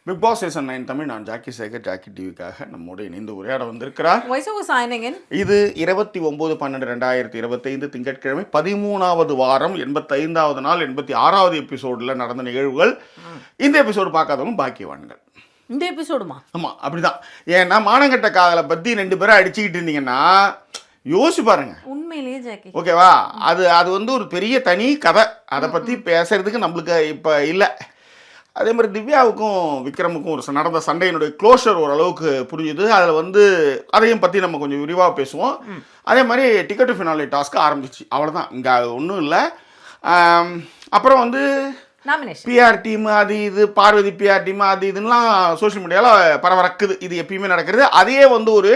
Big Boss season 9 Tamil. நான் Jackie Sekar, Jackie டிவிக்காக நம்மோடு இணைந்து உரையாட வந்திருக்கிறார். இது 29/12/2025 திங்கட்கிழமை 13வது வாரம் 85வது நாள் 86வது எபிசோடில் நடந்த நிகழ்வுகள். இந்த எபிசோடு பார்க்காதவங்க பாக்கியவான்கள். இந்த எபிசோடுமா? ஆமாம், அப்படிதான். ஏன்னா மானங்கட்ட காதலை பற்றி 2 பேரும் அடிச்சுக்கிட்டு இருந்தீங்கன்னா யோசிச்சு பாருங்க. உண்மையிலேயே ஜாக்கி, ஓகேவா? அது வந்து ஒரு பெரிய தனி கதை. அதை பற்றி பேசுறதுக்கு நம்மளுக்கு இப்போ இல்லை. அதே மாதிரி திவ்யாவுக்கும் விக்ரமுக்கும் ஒரு நடந்த சண்டையினுடைய க்ளோஷர் ஓரளவுக்கு புரிஞ்சுது. அதில் வந்து அதையும் பற்றி நம்ம கொஞ்சம் விரிவாக பேசுவோம். அதே மாதிரி டிக்கெட் டு ஃபினாலே டாஸ்க்கு ஆரம்பிச்சிச்சு. அவ்வளோதான், இங்கே ஒன்றும் இல்லை. அப்புறம் வந்து பிஆர் டீம் அது இது, பார்வதி பிஆர் டீம் அது இதுலாம் சோஷியல் மீடியாவில் பரவரக்குது. இது எப்பயுமே நடக்கிறது. அதையே வந்து ஒரு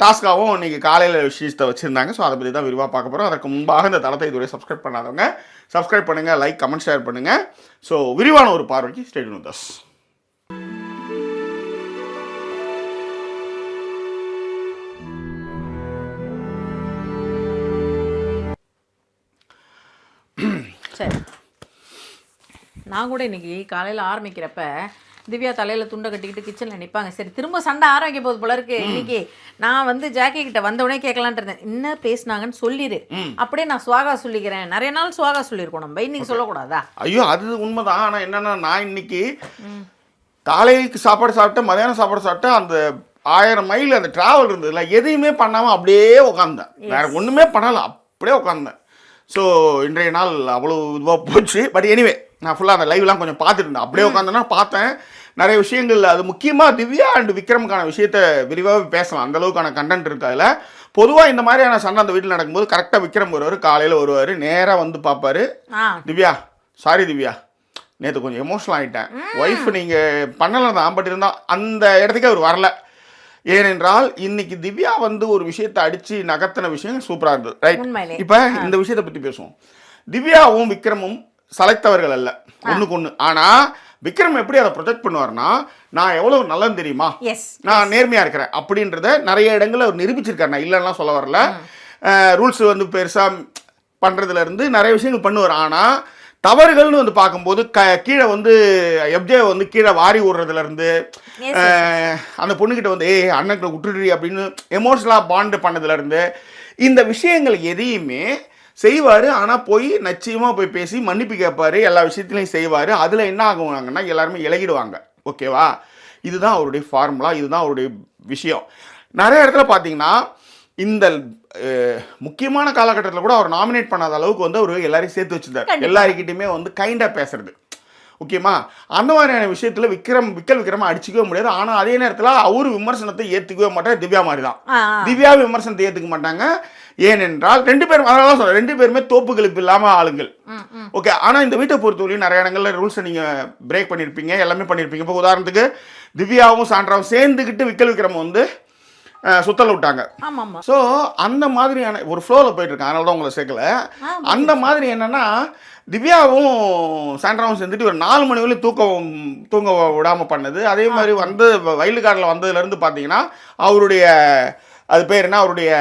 டாஸ்க்காகவும் இன்றைக்கி காலையில் விஷயத்தை வச்சுருந்தாங்க. ஸோ அதை பற்றி தான் விரிவாக பார்க்க போகிறோம். அதற்கு முன்பாக இந்த தளத்தை இதுவரை சப்ஸ்கிரைப் பண்ணாதவங்க சப்ஸ்கிரைப் பண்ணுங்கள், லைக் கமெண்ட் ஷேர் பண்ணுங்கள். ஸோ விரிவான ஒரு பார்வைக்கு ஸ்டே டியூன் வித் அஸ். சரி, நான் கூட இன்னைக்கு காலையில் ஆரம்பிக்கிறப்ப திவ்யா தலையில் துண்டை கட்டிக்கிட்டு கிச்சனில் நிற்பாங்க. சரி, திரும்ப சண்டை ஆரம்பிக்க போகுது போல இருக்கு. இன்னைக்கு நான் வந்து ஜாக்கி கிட்ட வந்தவுடனே கேட்கலான்ட்டு இருந்தேன், என்ன பேசினாங்கன்னு சொல்லிடு. அப்படியே நான் சுவாகா சொல்லிக்கிறேன். நிறைய நாள் சுவாகா சொல்லியிருக்கோம் நம்ம, இன்னைக்கு சொல்லக்கூடாதா? ஐயோ, அது உண்மைதான். ஆனால் என்னன்னா, நான் இன்னைக்கு காலைக்கு சாப்பாடு சாப்பிட்டேன், மதியானம் சாப்பாடு சாப்பிட்டேன். அந்த 1000 மைல் அந்த டிராவல் இருந்ததுல எதையுமே பண்ணாமல் அப்படியே உட்காந்தேன். வேற ஒன்றுமே பண்ணலை, அப்படியே உட்காந்தேன். ஸோ இன்றைய நாள் அவ்வளோ இதுவாக போச்சு. பட் எனிவே, நான் ஃபுல்லாக அந்த லைவ்லாம் கொஞ்சம் பார்த்துட்டு இருந்தேன். அப்படியே உட்காந்தேன்னா பார்த்தேன் நிறைய விஷயங்கள். அது முக்கியமாக திவ்யா அண்ட் விக்ரமுக்கான விஷயத்தை விரிவாக பேசலாம். அந்தளவுக்கான கண்டென்ட் இருக்குது அதில். பொதுவாக இந்த மாதிரியான சண்டை அந்த வீட்டில் நடக்கும்போது கரெக்டாக விக்ரம் வருவார், காலையில் வருவார், நேராக வந்து பார்ப்பாரு. திவ்யா, சாரி திவ்யா, நேற்று கொஞ்சம் எமோஷனல் ஆகிட்டேன், ஒய்ஃப் நீங்கள் பண்ணலை தான், பட் இருந்தால் அந்த இடத்துக்கு அவர் வரல. ஏனென்றால் இன்னைக்கு திவ்யா வந்து ஒரு விஷயத்தை அடித்து நகர்த்தின விஷயம் சூப்பராக இருந்தது. ரைட், இப்போ இந்த விஷயத்தை பற்றி பேசுவோம். திவ்யாவும் விக்ரமும் சளைத்தவர்கள் அல்ல, ஒன்றுக்கு ஒன்று. ஆனால் விக்ரம் எப்படி அதை ப்ரொஜெக்ட் பண்ணுவார்னா, நான் எவ்வளோ நல்லது தெரியுமா, நான் நேர்மையாக இருக்கிறேன் அப்படின்றத நிறைய இடங்களில் அவர் நிரூபிச்சிருக்காரு. நான் இல்லைன்னா சொல்ல வரல. ரூல்ஸ் வந்து பெருசாக பண்ணுறதுலேருந்து நிறைய விஷயங்கள் பண்ணுவார். ஆனால் தவறுகள்னு வந்து பார்க்கும்போது கீழே வந்து எப்ஜே வந்து கீழே வாரி விடுறதுலேருந்து, அந்த பொண்ணுக்கிட்ட வந்து அண்ணன்கிட்ட விட்டுடுறி அப்படின்னு எமோஷனலாக பாண்டு பண்ணதுலேருந்து, இந்த விஷயங்கள் எதையுமே செய்வார். ஆனால் போய் நிச்சயமாக போய் பேசி மன்னிப்பு கேட்பார், எல்லா விஷயத்துலையும் செய்வார். அதில் என்ன ஆகுவாங்கன்னா எல்லாருமே இலகிடுவாங்க. ஓகேவா? இதுதான் அவருடைய ஃபார்முலா, இதுதான் அவருடைய விஷயம். நிறைய இடத்துல பார்த்தீங்கன்னா இந்த முக்கியமான காலகட்டத்தில் கூட அவர் நாமினேட் பண்ணாத அளவுக்கு வந்து அவர் எல்லாரையும் சேர்த்து வச்சுருந்தார். எல்லாருக்கிட்டையுமே வந்து கைண்டாக பேசுறது. ஓகேமா? அந்த மாதிரியான விஷயத்தில் விக்ரம அடிச்சிக்கவே முடியாது. ஆனால் அதே நேரத்தில் அவரு விமர்சனத்தை ஏற்றுக்கவே மாட்டார். திவ்யா மாதிரி தான். திவ்யா விமர்சனத்தை ஏற்றுக்க மாட்டாங்க. ஏனென்றால் 2 பேரும், அதனால தான் சொல்கிறேன், 2 பேருமே தோப்புகளுக்கு இல்லாமல் ஆளுங்கள். ஓகே. ஆனால் இந்த வீட்டை பொறுத்தவரையும் நிறைய இடங்களில் ரூல்ஸை நீங்கள் பிரேக் பண்ணியிருப்பீங்க, எல்லாமே பண்ணியிருப்பீங்க. இப்போ உதாரணத்துக்கு திவ்யாவும் சாண்ட்ராவும் சேர்ந்துக்கிட்டு விக்ரம் வந்து சுத்தல விட்டாங்க. ஸோ அந்த மாதிரியான ஒரு ஃப்ளோவில் போயிட்டு இருக்காங்க. அதனால தான் உங்களை சேர்க்கல. அந்த மாதிரி என்னன்னா, திவ்யாவும் சாண்ட்ராவும் சேர்ந்துட்டு ஒரு 4 மணி வரையும் தூங்க விடாமல் பண்ணது. அதே மாதிரி வந்து வைல்டு கார்டில் வந்ததுலேருந்து பார்த்தீங்கன்னா அவருடைய அது பேர் என்ன, அவருடைய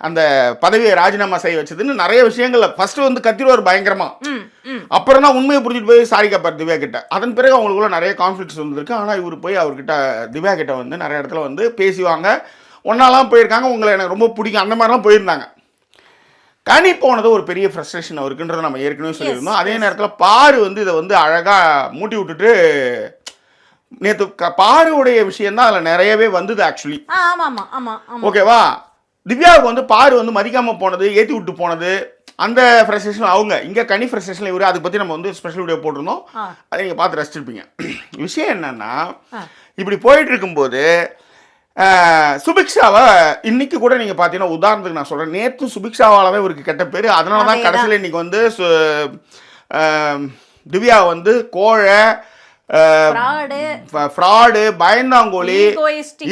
அந்த பதவியை ராஜினாமா செய்ய வச்சதுன்னு நிறைய விஷயங்கள். ஃபர்ஸ்ட் வந்து கத்திடுவார் பயங்கரமா, அப்புறம் தான் உண்மையை புரிஞ்சுட்டு போய் சாரி கேட்பார் திவ்யா கிட்ட. அதன் பிறகு அவங்களுக்குள்ள நிறைய கான்ஃப்ளிக்ட்ஸ் வந்துருக்கு. ஆனால் இவர் போய் அவர்கிட்ட திவ்யா கிட்ட வந்து நிறைய இடத்துல வந்து பேசுவாங்க. ஒன்னாலாம் போயிருக்காங்க, உங்களை எனக்கு ரொம்ப பிடிக்கும், அந்த மாதிரிலாம் போயிருந்தாங்க. கனி போனது ஒரு பெரிய ஃப்ரஸ்ட்ரேஷன் அவருக்குன்றதை நம்ம ஏற்கனவே சொல்லியிருந்தோம். அதே நேரத்தில் பாரு வந்து இதை வந்து அழகாக மூட்டி விட்டுட்டு, நேற்று பாருடைய விஷயம் தான் அதில் நிறையவே வந்தது ஆக்சுவலி. ஓகேவா? திவ்யாவுக்கு வந்து பாரு வந்து மதிக்காமல் போனது, ஏற்றி விட்டு போனது, அந்த ஃப்ரஸ்ட்ரேஷன் அவங்க. இங்கே கனி ஃப்ரஸ்ட்ரேஷன் இவர். அதை பற்றி நம்ம வந்து ஸ்பெஷல் வீடியோ போட்டிருந்தோம், அதை நீங்கள் பார்த்து ரசிச்சிருப்பீங்க. விஷயம் என்னன்னா, இப்படி போயிட்டு இருக்கும்போது சுபிக்ஷாவை இன்னைக்கு கூட நீங்கள் பார்த்தீங்கன்னா, உதாரணத்துக்கு நான் சொல்கிறேன், நேற்று சுபிக்ஷாவாலவே இவருக்கு கெட்ட பேர். அதனால தான் கடைசியில் இன்னைக்கு வந்து திவ்யா வந்து கோழை, ஃப்ராடு, பயந்தாங்கோலி,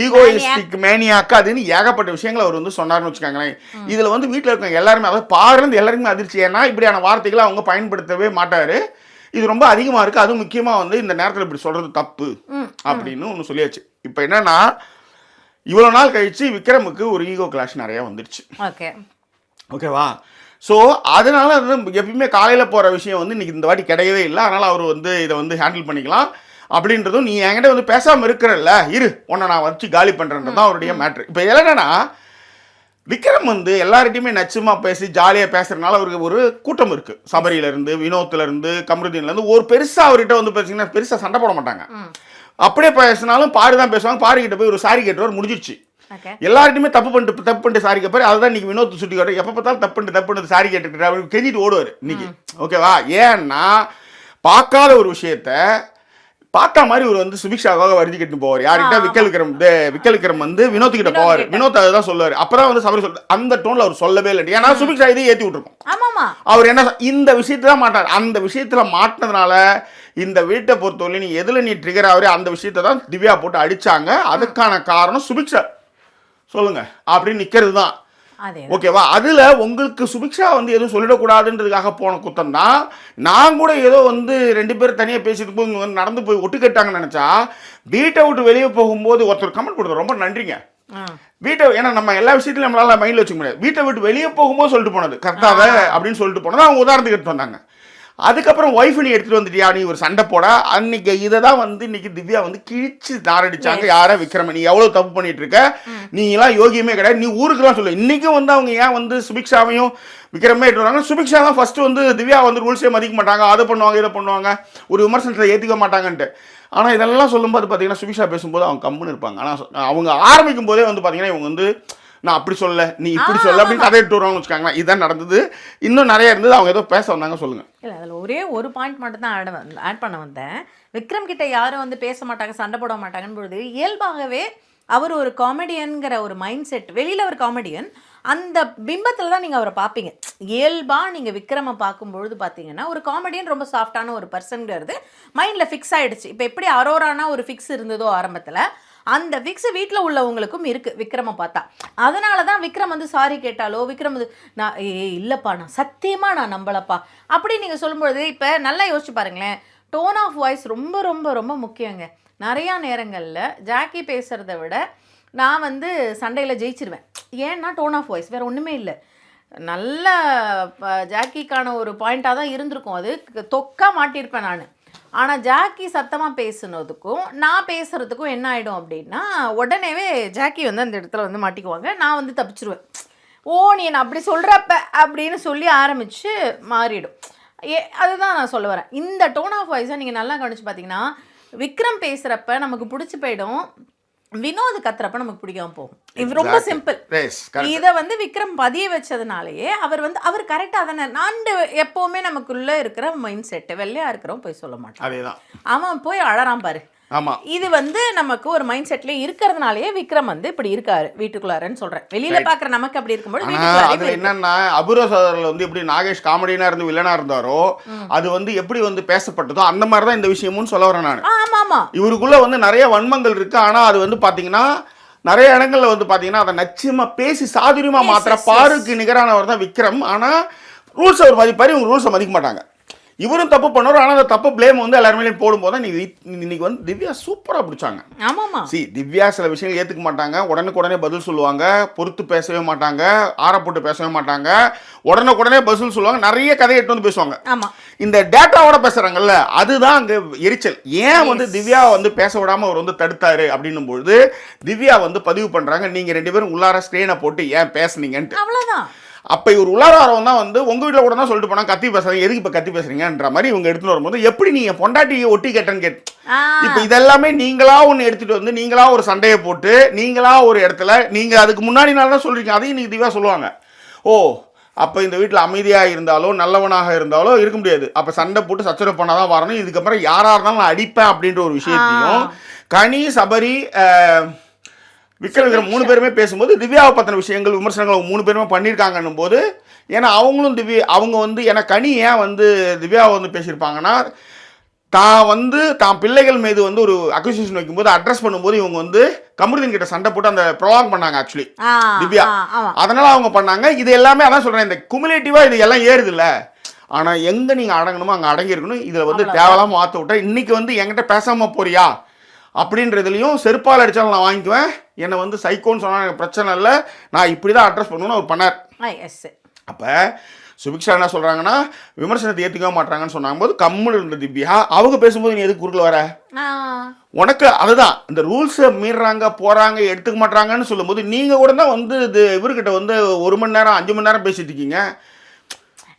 ஈகோயிஸ்டிக் மேனியாக்கு அதுன்னு ஏகப்பட்ட விஷயங்கள் அவர் வந்து சொன்னார்னு வச்சுக்காங்களேன். இதில் வந்து வீட்டில் இருக்கவங்க எல்லாருமே, அதாவது பாருலேருந்து எல்லாருக்குமே அதிர்ச்சி. ஏன்னா இப்படியான வார்த்தைகளை அவங்க பயன்படுத்தவே மாட்டார். இது ரொம்ப அதிகமாக இருக்குது. அதுவும் முக்கியமாக வந்து இந்த நேரத்தில் இப்படி சொல்கிறது தப்பு அப்படின்னு ஒன்று சொல்லியாச்சு. இப்போ என்னன்னா, இவ்வளோ நாள் கழிச்சு விக்ரமுக்கு ஒரு ஈகோ கிளாஷ் நிறையா வந்துடுச்சு. ஓகேவா? ஸோ அதனால் வந்து எப்பயுமே காலையில் போகிற விஷயம் வந்து இன்றைக்கி இந்த வாட்டி கிடையவே இல்லை. அதனால் அவர் வந்து இதை வந்து ஹேண்டில் பண்ணிக்கலாம். அப்படின்றதும் நீ என்கிட்ட வந்து பேசாமல் இருக்கிறல்ல இரு உன்னை நான் வச்சு காலி பண்ணுறேன்றது தான் அவருடைய மேட்ரு. இப்போ என்னன்னா விக்ரம் வந்து எல்லார்கிட்டையுமே நச்சுமா பேசி ஜாலியாக பேசுறதுனால அவருக்கு ஒரு கூட்டம் இருக்கு. சபரியிலேருந்து வினோத்லேருந்து கமருதீன்லேருந்து ஒரு பெருசாக அவர்கிட்ட வந்து பேசிங்கன்னா பெருசாக சண்டை போட மாட்டாங்க. அப்படியே பேசினாலும் பாரு தான் பேசுவாங்க. பாருக்கிட்ட போய் ஒரு சாரி கேட்டவர் முடிஞ்சிடுச்சு. எல்லார்ட்டையுமே தப்பு பண்ணிட்டு சாரி கேட்பாரு. அதுதான் இன்னைக்கு வினோத் சுட்டி காட்டு எப்போ பார்த்தாலும் தப்பு பண்ணிட்டு சாரி கேட்டுட்டு அவர் கெஞ்சிட்டு ஓடுவார் இன்னைக்கு. ஓகேவா? ஏன்னா பார்க்காத ஒரு விஷயத்த பார்த்தா மாதிரி ஒரு வந்து சுபிக்ஷாவாக வருதி கட்டு போவார். யார்கிட்ட விக்கல் விக்ரம் வந்து வினோத் கிட்ட போவார். வினோத் அதுதான் சொல்லுவார். அப்பதான் வந்து சபரி சொல்ல அந்த டோன்ல அவர் சொல்லவே இல்லை. ஏன்னா சுபிக்ஷா இதையும் ஏற்றி விட்டுருக்கும். அவர் என்ன இந்த விஷயத்துல மாட்டார். அந்த விஷயத்துல மாட்டினதுனால இந்த வீட்டை பொறுத்தவரை நீ எதுல நீ ட்ரிகர் ஆகுற அந்த விஷயத்தை தான் திவ்யா போட்டு அடிச்சாங்க. அதுக்கான காரணம் சுபிக்ஷா சொல்லுங்க அப்படின்னு நிக்கிறது தான். ஓகேவா? அதுல உங்களுக்கு சுபிக்ஷா வந்து எதுவும் சொல்லிடக்கூடாதுன்றதுக்காக போன குத்தம் தான். நான் கூட ஏதோ வந்து 2 பேர் தனியாக பேசிட்டு போய் நடந்து போய் ஒட்டு கேட்டாங்கன்னு நினைச்சா வீட்டை விட்டு வெளியே போகும்போது ஒருத்தர் கமெண்ட் கொடுத்தோம், ரொம்ப நன்றிங்க. வீட்டை ஏன்னா நம்ம எல்லா விஷயத்திலும் நம்மளால மைண்ட்ல வச்சுக்க முடியாது. வீட்டை விட்டு வெளியே போகும்போது சொல்லிட்டு போனது கரெக்டாக அப்படின்னு சொல்லிட்டு போனது அவங்க உதாரணத்துக்கு எடுத்து வந்தாங்க. அதுக்கப்புறம் ஒய்ஃப் நீ எடுத்துட்டு வந்துட்டியா நீ ஒரு சண்டை போட அன்னைக்கு இதை தான் வந்து இன்னைக்கு திவ்யா வந்து கிழிச்சு தாரடிச்சாங்க. யாரா விக்ரம நீ எவ்வளவு தப்பு பண்ணிட்டு இருக்க, நீ எல்லாம் யோகியமே கிடையாது, நீ ஊருக்குலாம் சொல்லு. இன்னைக்கும் வந்து அவங்க ஏன் வந்து சுபிக்ஷாவையும் விக்ரமே எடுத்து வராங்க. சுபிக்ஷா தான் ஃபர்ஸ்ட் வந்து திவ்யா வந்து ரூல்ஸே மதிக்க மாட்டாங்க, அதை பண்ணுவாங்க இதை பண்ணுவாங்க, ஒரு விமர்சனத்தை ஏற்றுக்க மாட்டாங்கன்ட்டு. ஆனால் இதெல்லாம் சொல்லும்போது பார்த்தீங்கன்னா சுபிக்ஷா பேசும்போது அவங்க கம்முன்னு இருப்பாங்க. ஆனால் அவங்க ஆரம்பிக்கும் போதே வந்து பார்த்தீங்கன்னா இவங்க வந்து நான் அப்படி சொல்ல நீ இப்படி சொல்ல அப்படின்னு கதை எடுத்து வருவாங்கன்னு வச்சுக்காங்களா. இதுதான் நடந்தது. இன்னும் நிறைய இருந்தது. அவங்க ஏதோ பேச வந்தாங்க, சொல்லுங்க. இல்லை அதில் ஒரே ஒரு பாயிண்ட் மட்டும் தான் ஆட் பண்ண வந்தேன். விக்ரம் கிட்ட யாரும் வந்து பேச மாட்டாங்க சண்டை போட மாட்டாங்கன்னு பொழுது இயல்பாகவே அவர் ஒரு காமெடியன்கிற ஒரு மைண்ட் செட், வெளியில் ஒரு காமெடியன், அந்த பிம்பத்தில் தான் நீங்கள் அவரை பார்ப்பீங்க. இயல்பாக நீங்கள் விக்ரமை பார்க்கும்பொழுது பார்த்தீங்கன்னா ஒரு காமெடியன் ரொம்ப சாஃப்டான ஒரு பர்சன்கிறது மைண்டில் ஃபிக்ஸ் ஆகிடுச்சு. இப்போ எப்படி அரோரானா ஒரு ஃபிக்ஸ் இருந்ததோ ஆரம்பத்தில், அந்த ஃபிக்ஸ் வீட்டில் உள்ளவங்களுக்கும் இருக்குது விக்ரமை பார்த்தா. அதனால தான் விக்ரம் வந்து சாரி கேட்டாலோ விக்ரம் வந்து நான் இல்லைப்பா நான் சத்தியமாக நான் நம்பலப்பா அப்படி நீங்கள் சொல்லும்பொழுது இப்போ நல்லா யோசிச்சு பாருங்களேன். டோன் ஆஃப் வாய்ஸ் ரொம்ப ரொம்ப ரொம்ப முக்கியங்க. நிறையா நேரங்களில் ஜாக்கி பேசுகிறத விட நான் வந்து சண்டையில் ஜெயிச்சிருவேன். ஏன்னா டோன் ஆஃப் வாய்ஸ் வேறு ஒன்றுமே இல்லை. நல்ல ஜாக்கிக்கான ஒரு பாயிண்ட்டாக தான் இருந்திருக்கும். அது தொக்கா மாட்டியிருப்பேன் நான். ஆனால் ஜாக்கி சத்தமாக பேசுனதுக்கும் நான் பேசுகிறதுக்கும் என்ன ஆகிடும் அப்படின்னா உடனேவே ஜாக்கி வந்து அந்த இடத்துல வந்து மாட்டிக்குவாங்க, நான் வந்து தப்பிச்சிருவேன். ஓ நீ என்ன அப்படி சொல்கிறப்ப அப்படின்னு சொல்லி ஆரம்பித்து மாறிடும். அதுதான் நான் சொல்ல வரேன். இந்த டோன் ஆஃப் வாய்ஸை நீங்கள் நல்லா கவனிச்சு பார்த்தீங்கன்னா விக்ரம் பேசுகிறப்ப நமக்கு பிடிச்சி போயிடும், வினோத் கத்துறப்ப நமக்கு பிடிக்காம போகும். இது ரொம்ப சிம்பிள். இதை வந்து விக்ரம் பதிய வச்சதுனாலேயே அவர் கரெக்டாக தானே. நான் எப்போவுமே நமக்குள்ளே இருக்கிற மைண்ட் செட்டு வெள்ளையாக இருக்கிறவன் போய் சொல்ல மாட்டான், அவன் போய் அழறான் பாரு. இது வந்து நமக்கு ஒரு மைண்ட் செட்ல இருக்கிறதுனாலயே விக்ரம் வந்து இப்படி இருக்காரு வீட்டுக்குள்ளாரன்னு சொல்றேன். வெளியில பாக்குற நமக்கு அப்படி இருக்கும்போது அதுல என்னன்னா அபூர்வ சகோதரர்ல வந்து எப்படி நாகேஷ் காமெடியனா இருந்து வில்லனா இருந்தாரோ அது வந்து எப்படி வந்து பேசப்பட்டதோ அந்த மாதிரிதான் இந்த விஷயமும் சொல்ல வரேன் நான். ஆமா இவருக்குள்ள வந்து நிறைய வன்மங்கள் இருக்கு. ஆனா அது வந்து பாத்தீங்கன்னா நிறைய இடங்கள்ல வந்து பாத்தீங்கன்னா அதை நச்சமா பேசி சாதுரியமா மாத்திர பாருக்கு நிகரானவர் தான் விக்ரம். ஆனா ரூல்ஸ் அவர் மதிப்பாரு, இவங்க ரூல்ஸை மதிக்க மாட்டாங்க. இவரும் தப்பு பண்ணுவார். ஆனால் அந்த தப்பு பிளேம் வந்து எல்லாருமே போடும்போது இன்னைக்கு வந்து திவ்யா சூப்பராக பிடிச்சாங்க. ஆமாம்மா. திவ்யா சில விஷயங்கள் ஏற்றுக்க மாட்டாங்க, உடனே பதில் சொல்லுவாங்க, பொறுத்து பேசவே மாட்டாங்க, ஆறப்போட்டு பேசவே மாட்டாங்க, உடனே பதில் சொல்லுவாங்க, நிறைய கதையை எட்டு வந்து பேசுவாங்க. இந்த டேட்டாவோட பேசுறாங்கல்ல அதுதான் அங்கே எரிச்சல். ஏன் வந்து திவ்யா வந்து பேச விடாமல் அவர் வந்து தடுத்தாரு அப்படின்னும் பொழுது திவ்யா வந்து பதிவு பண்ணுறாங்க, நீங்கள் 2 பேரும் உள்ளார ஸ்க்ரீனை போட்டு ஏன் பேசுனீங்கன்ட்டு. அவ்வளோதான். அப்போ இவர் உள்ளாரம் தான் வந்து உங்கள் வீட்டில் கூட தான் சொல்லிட்டு போனால் கத்தி பேசுறீங்க, எதுக்கு இப்போ கத்தி பேசுறீங்கன்ற மாதிரி இவங்க எடுத்துகிட்டு வரும்போது எப்படி நீங்கள் பொண்டாட்டியை ஒட்டி கேட்டேன்னு கேட்டு இப்போ இதெல்லாமே நீங்களா ஒன்று எடுத்துகிட்டு வந்து நீங்களா ஒரு சண்டையை போட்டு நீங்களா ஒரு இடத்துல நீங்கள் அதுக்கு முன்னாடி நாள் தான் சொல்கிறீங்க. அதையும் நீங்கள் திவ்யா சொல்லுவாங்க, ஓ அப்போ இந்த வீட்டில் அமைதியாக இருந்தாலோ நல்லவனாக இருந்தாலோ இருக்க முடியாது, அப்போ சண்டை போட்டு சச்சரவு பண்ணால் தான் வரணும், இதுக்கப்புறம் யாராக இருந்தாலும் நான் அடிப்பேன் அப்படின்ற ஒரு விஷயத்தையும் கனி சபரி விக்ரம் 3 பேருமே பேசும்போது திவ்யாவை பற்றின விஷயங்கள் விமர்சனங்கள் 3 பேருமே பண்ணியிருக்காங்கன்னும் போது ஏன்னா அவங்களும் அவங்க வந்து ஏன்னா கனி ஏன் வந்து திவ்யாவை வந்து பேசியிருப்பாங்கன்னா தான் பிள்ளைகள் மீது வந்து ஒரு அக்யூசியேஷன் வைக்கும்போது அட்ரஸ் பண்ணும்போது இவங்க வந்து கமருதீன் கிட்ட சண்டை போட்டு அந்த ப்ரொலாங் பண்ணாங்க ஆக்சுவலி திவ்யா. அதனால அவங்க பண்ணாங்க. இது எல்லாமே அதான் சொல்றேன், இந்த குமுலேட்டிவா இது எல்லாம் ஏறுது இல்ல. ஆனா எங்க நீங்க அடங்கணுமோ அங்க அடங்கி இருக்கணும். இதுல வந்து தேவையில்லாம மாத்த விட்டா இன்னைக்கு வந்து என்கிட்ட பேசாம போறியா அப்படின்றதுலையும் செருப்பால் அடித்தாலும் நான் வாங்கிக்குவேன், என்னை வந்து சைக்கோன்னு சொன்னால் எனக்கு பிரச்சனை இல்லை, நான் இப்படி தான் அட்ரஸ் பண்ணணும்னு அவர் பண்ணார். அப்போ சுபிக்ஷா என்ன சொல்கிறாங்கன்னா விமர்சனத்தை ஏற்றுக்கவே மாட்டாங்கன்னு சொன்னாங்க போது கம்முன்னு இருந்த திவ்யா அவங்க பேசும்போது நீ எதுக்கு குறுக்கில் வர? உனக்கு அதுதான் இந்த ரூல்ஸை மீறுறாங்க போகிறாங்க எடுத்துக்க மாட்டாங்கன்னு சொல்லும்போது நீங்கள் கூட தான் வந்து இது இவர்கிட்ட வந்து 1 மணி நேரம் 5 மணி நேரம் பேசிட்டு இருக்கீங்க.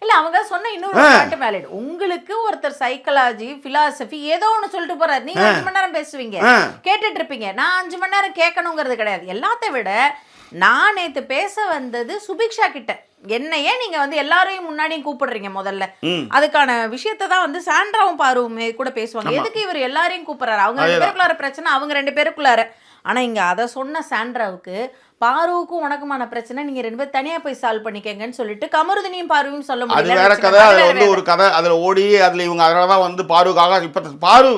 இல்ல அவங்க சொன்ன இன்னொரு பாயிண்ட் வேலிட். உங்களுக்கு ஒருத்தர் சைக்காலஜி பிலாசபி ஏதோ ஒன்று சொல்லிட்டு போறாரு, நீங்க 5 மணி நேரம் பேசுவீங்க கேட்டுட்டு இருப்பீங்க. நான் 5 மணி நேரம் கேட்கணுங்கிறது கிடையாது. எல்லாத்த விட நான் நேத்து பேச வந்தது சுபிக்ஷா கிட்ட. என்னையே நீங்க வந்து எல்லாரையும் முன்னாடியும் கூப்பிடுறீங்க முதல்ல, அதுக்கான விஷயத்த தான் வந்து சாண்ட்ராவும் பாருவுமே கூட பேசுவாங்க. எதுக்கு இவர் எல்லாரையும் கூப்பிடுறாரு? அவங்க 2 பேருக்குள்ளார பிரச்சனை, அவங்க 2 பேருக்குள்ளார. ஆனா இங்க அதை சொன்ன சாண்ட்ராவுக்கு பாருவுக்கும் உனக்குமான பிரச்சனை, நீங்க 2 பேரும் தனியா போய் சால்வ் பண்ணிக்கங்கன்னு சொல்லிட்டு கமருதினியும் பாருவும் சொல்ல முடியல. அது வேற கதை. அதுல வந்து ஒரு கதை அதுல ஓடி அதுல இவங்க அதனாலதான் வந்து பாருக்காக இப்ப பாரு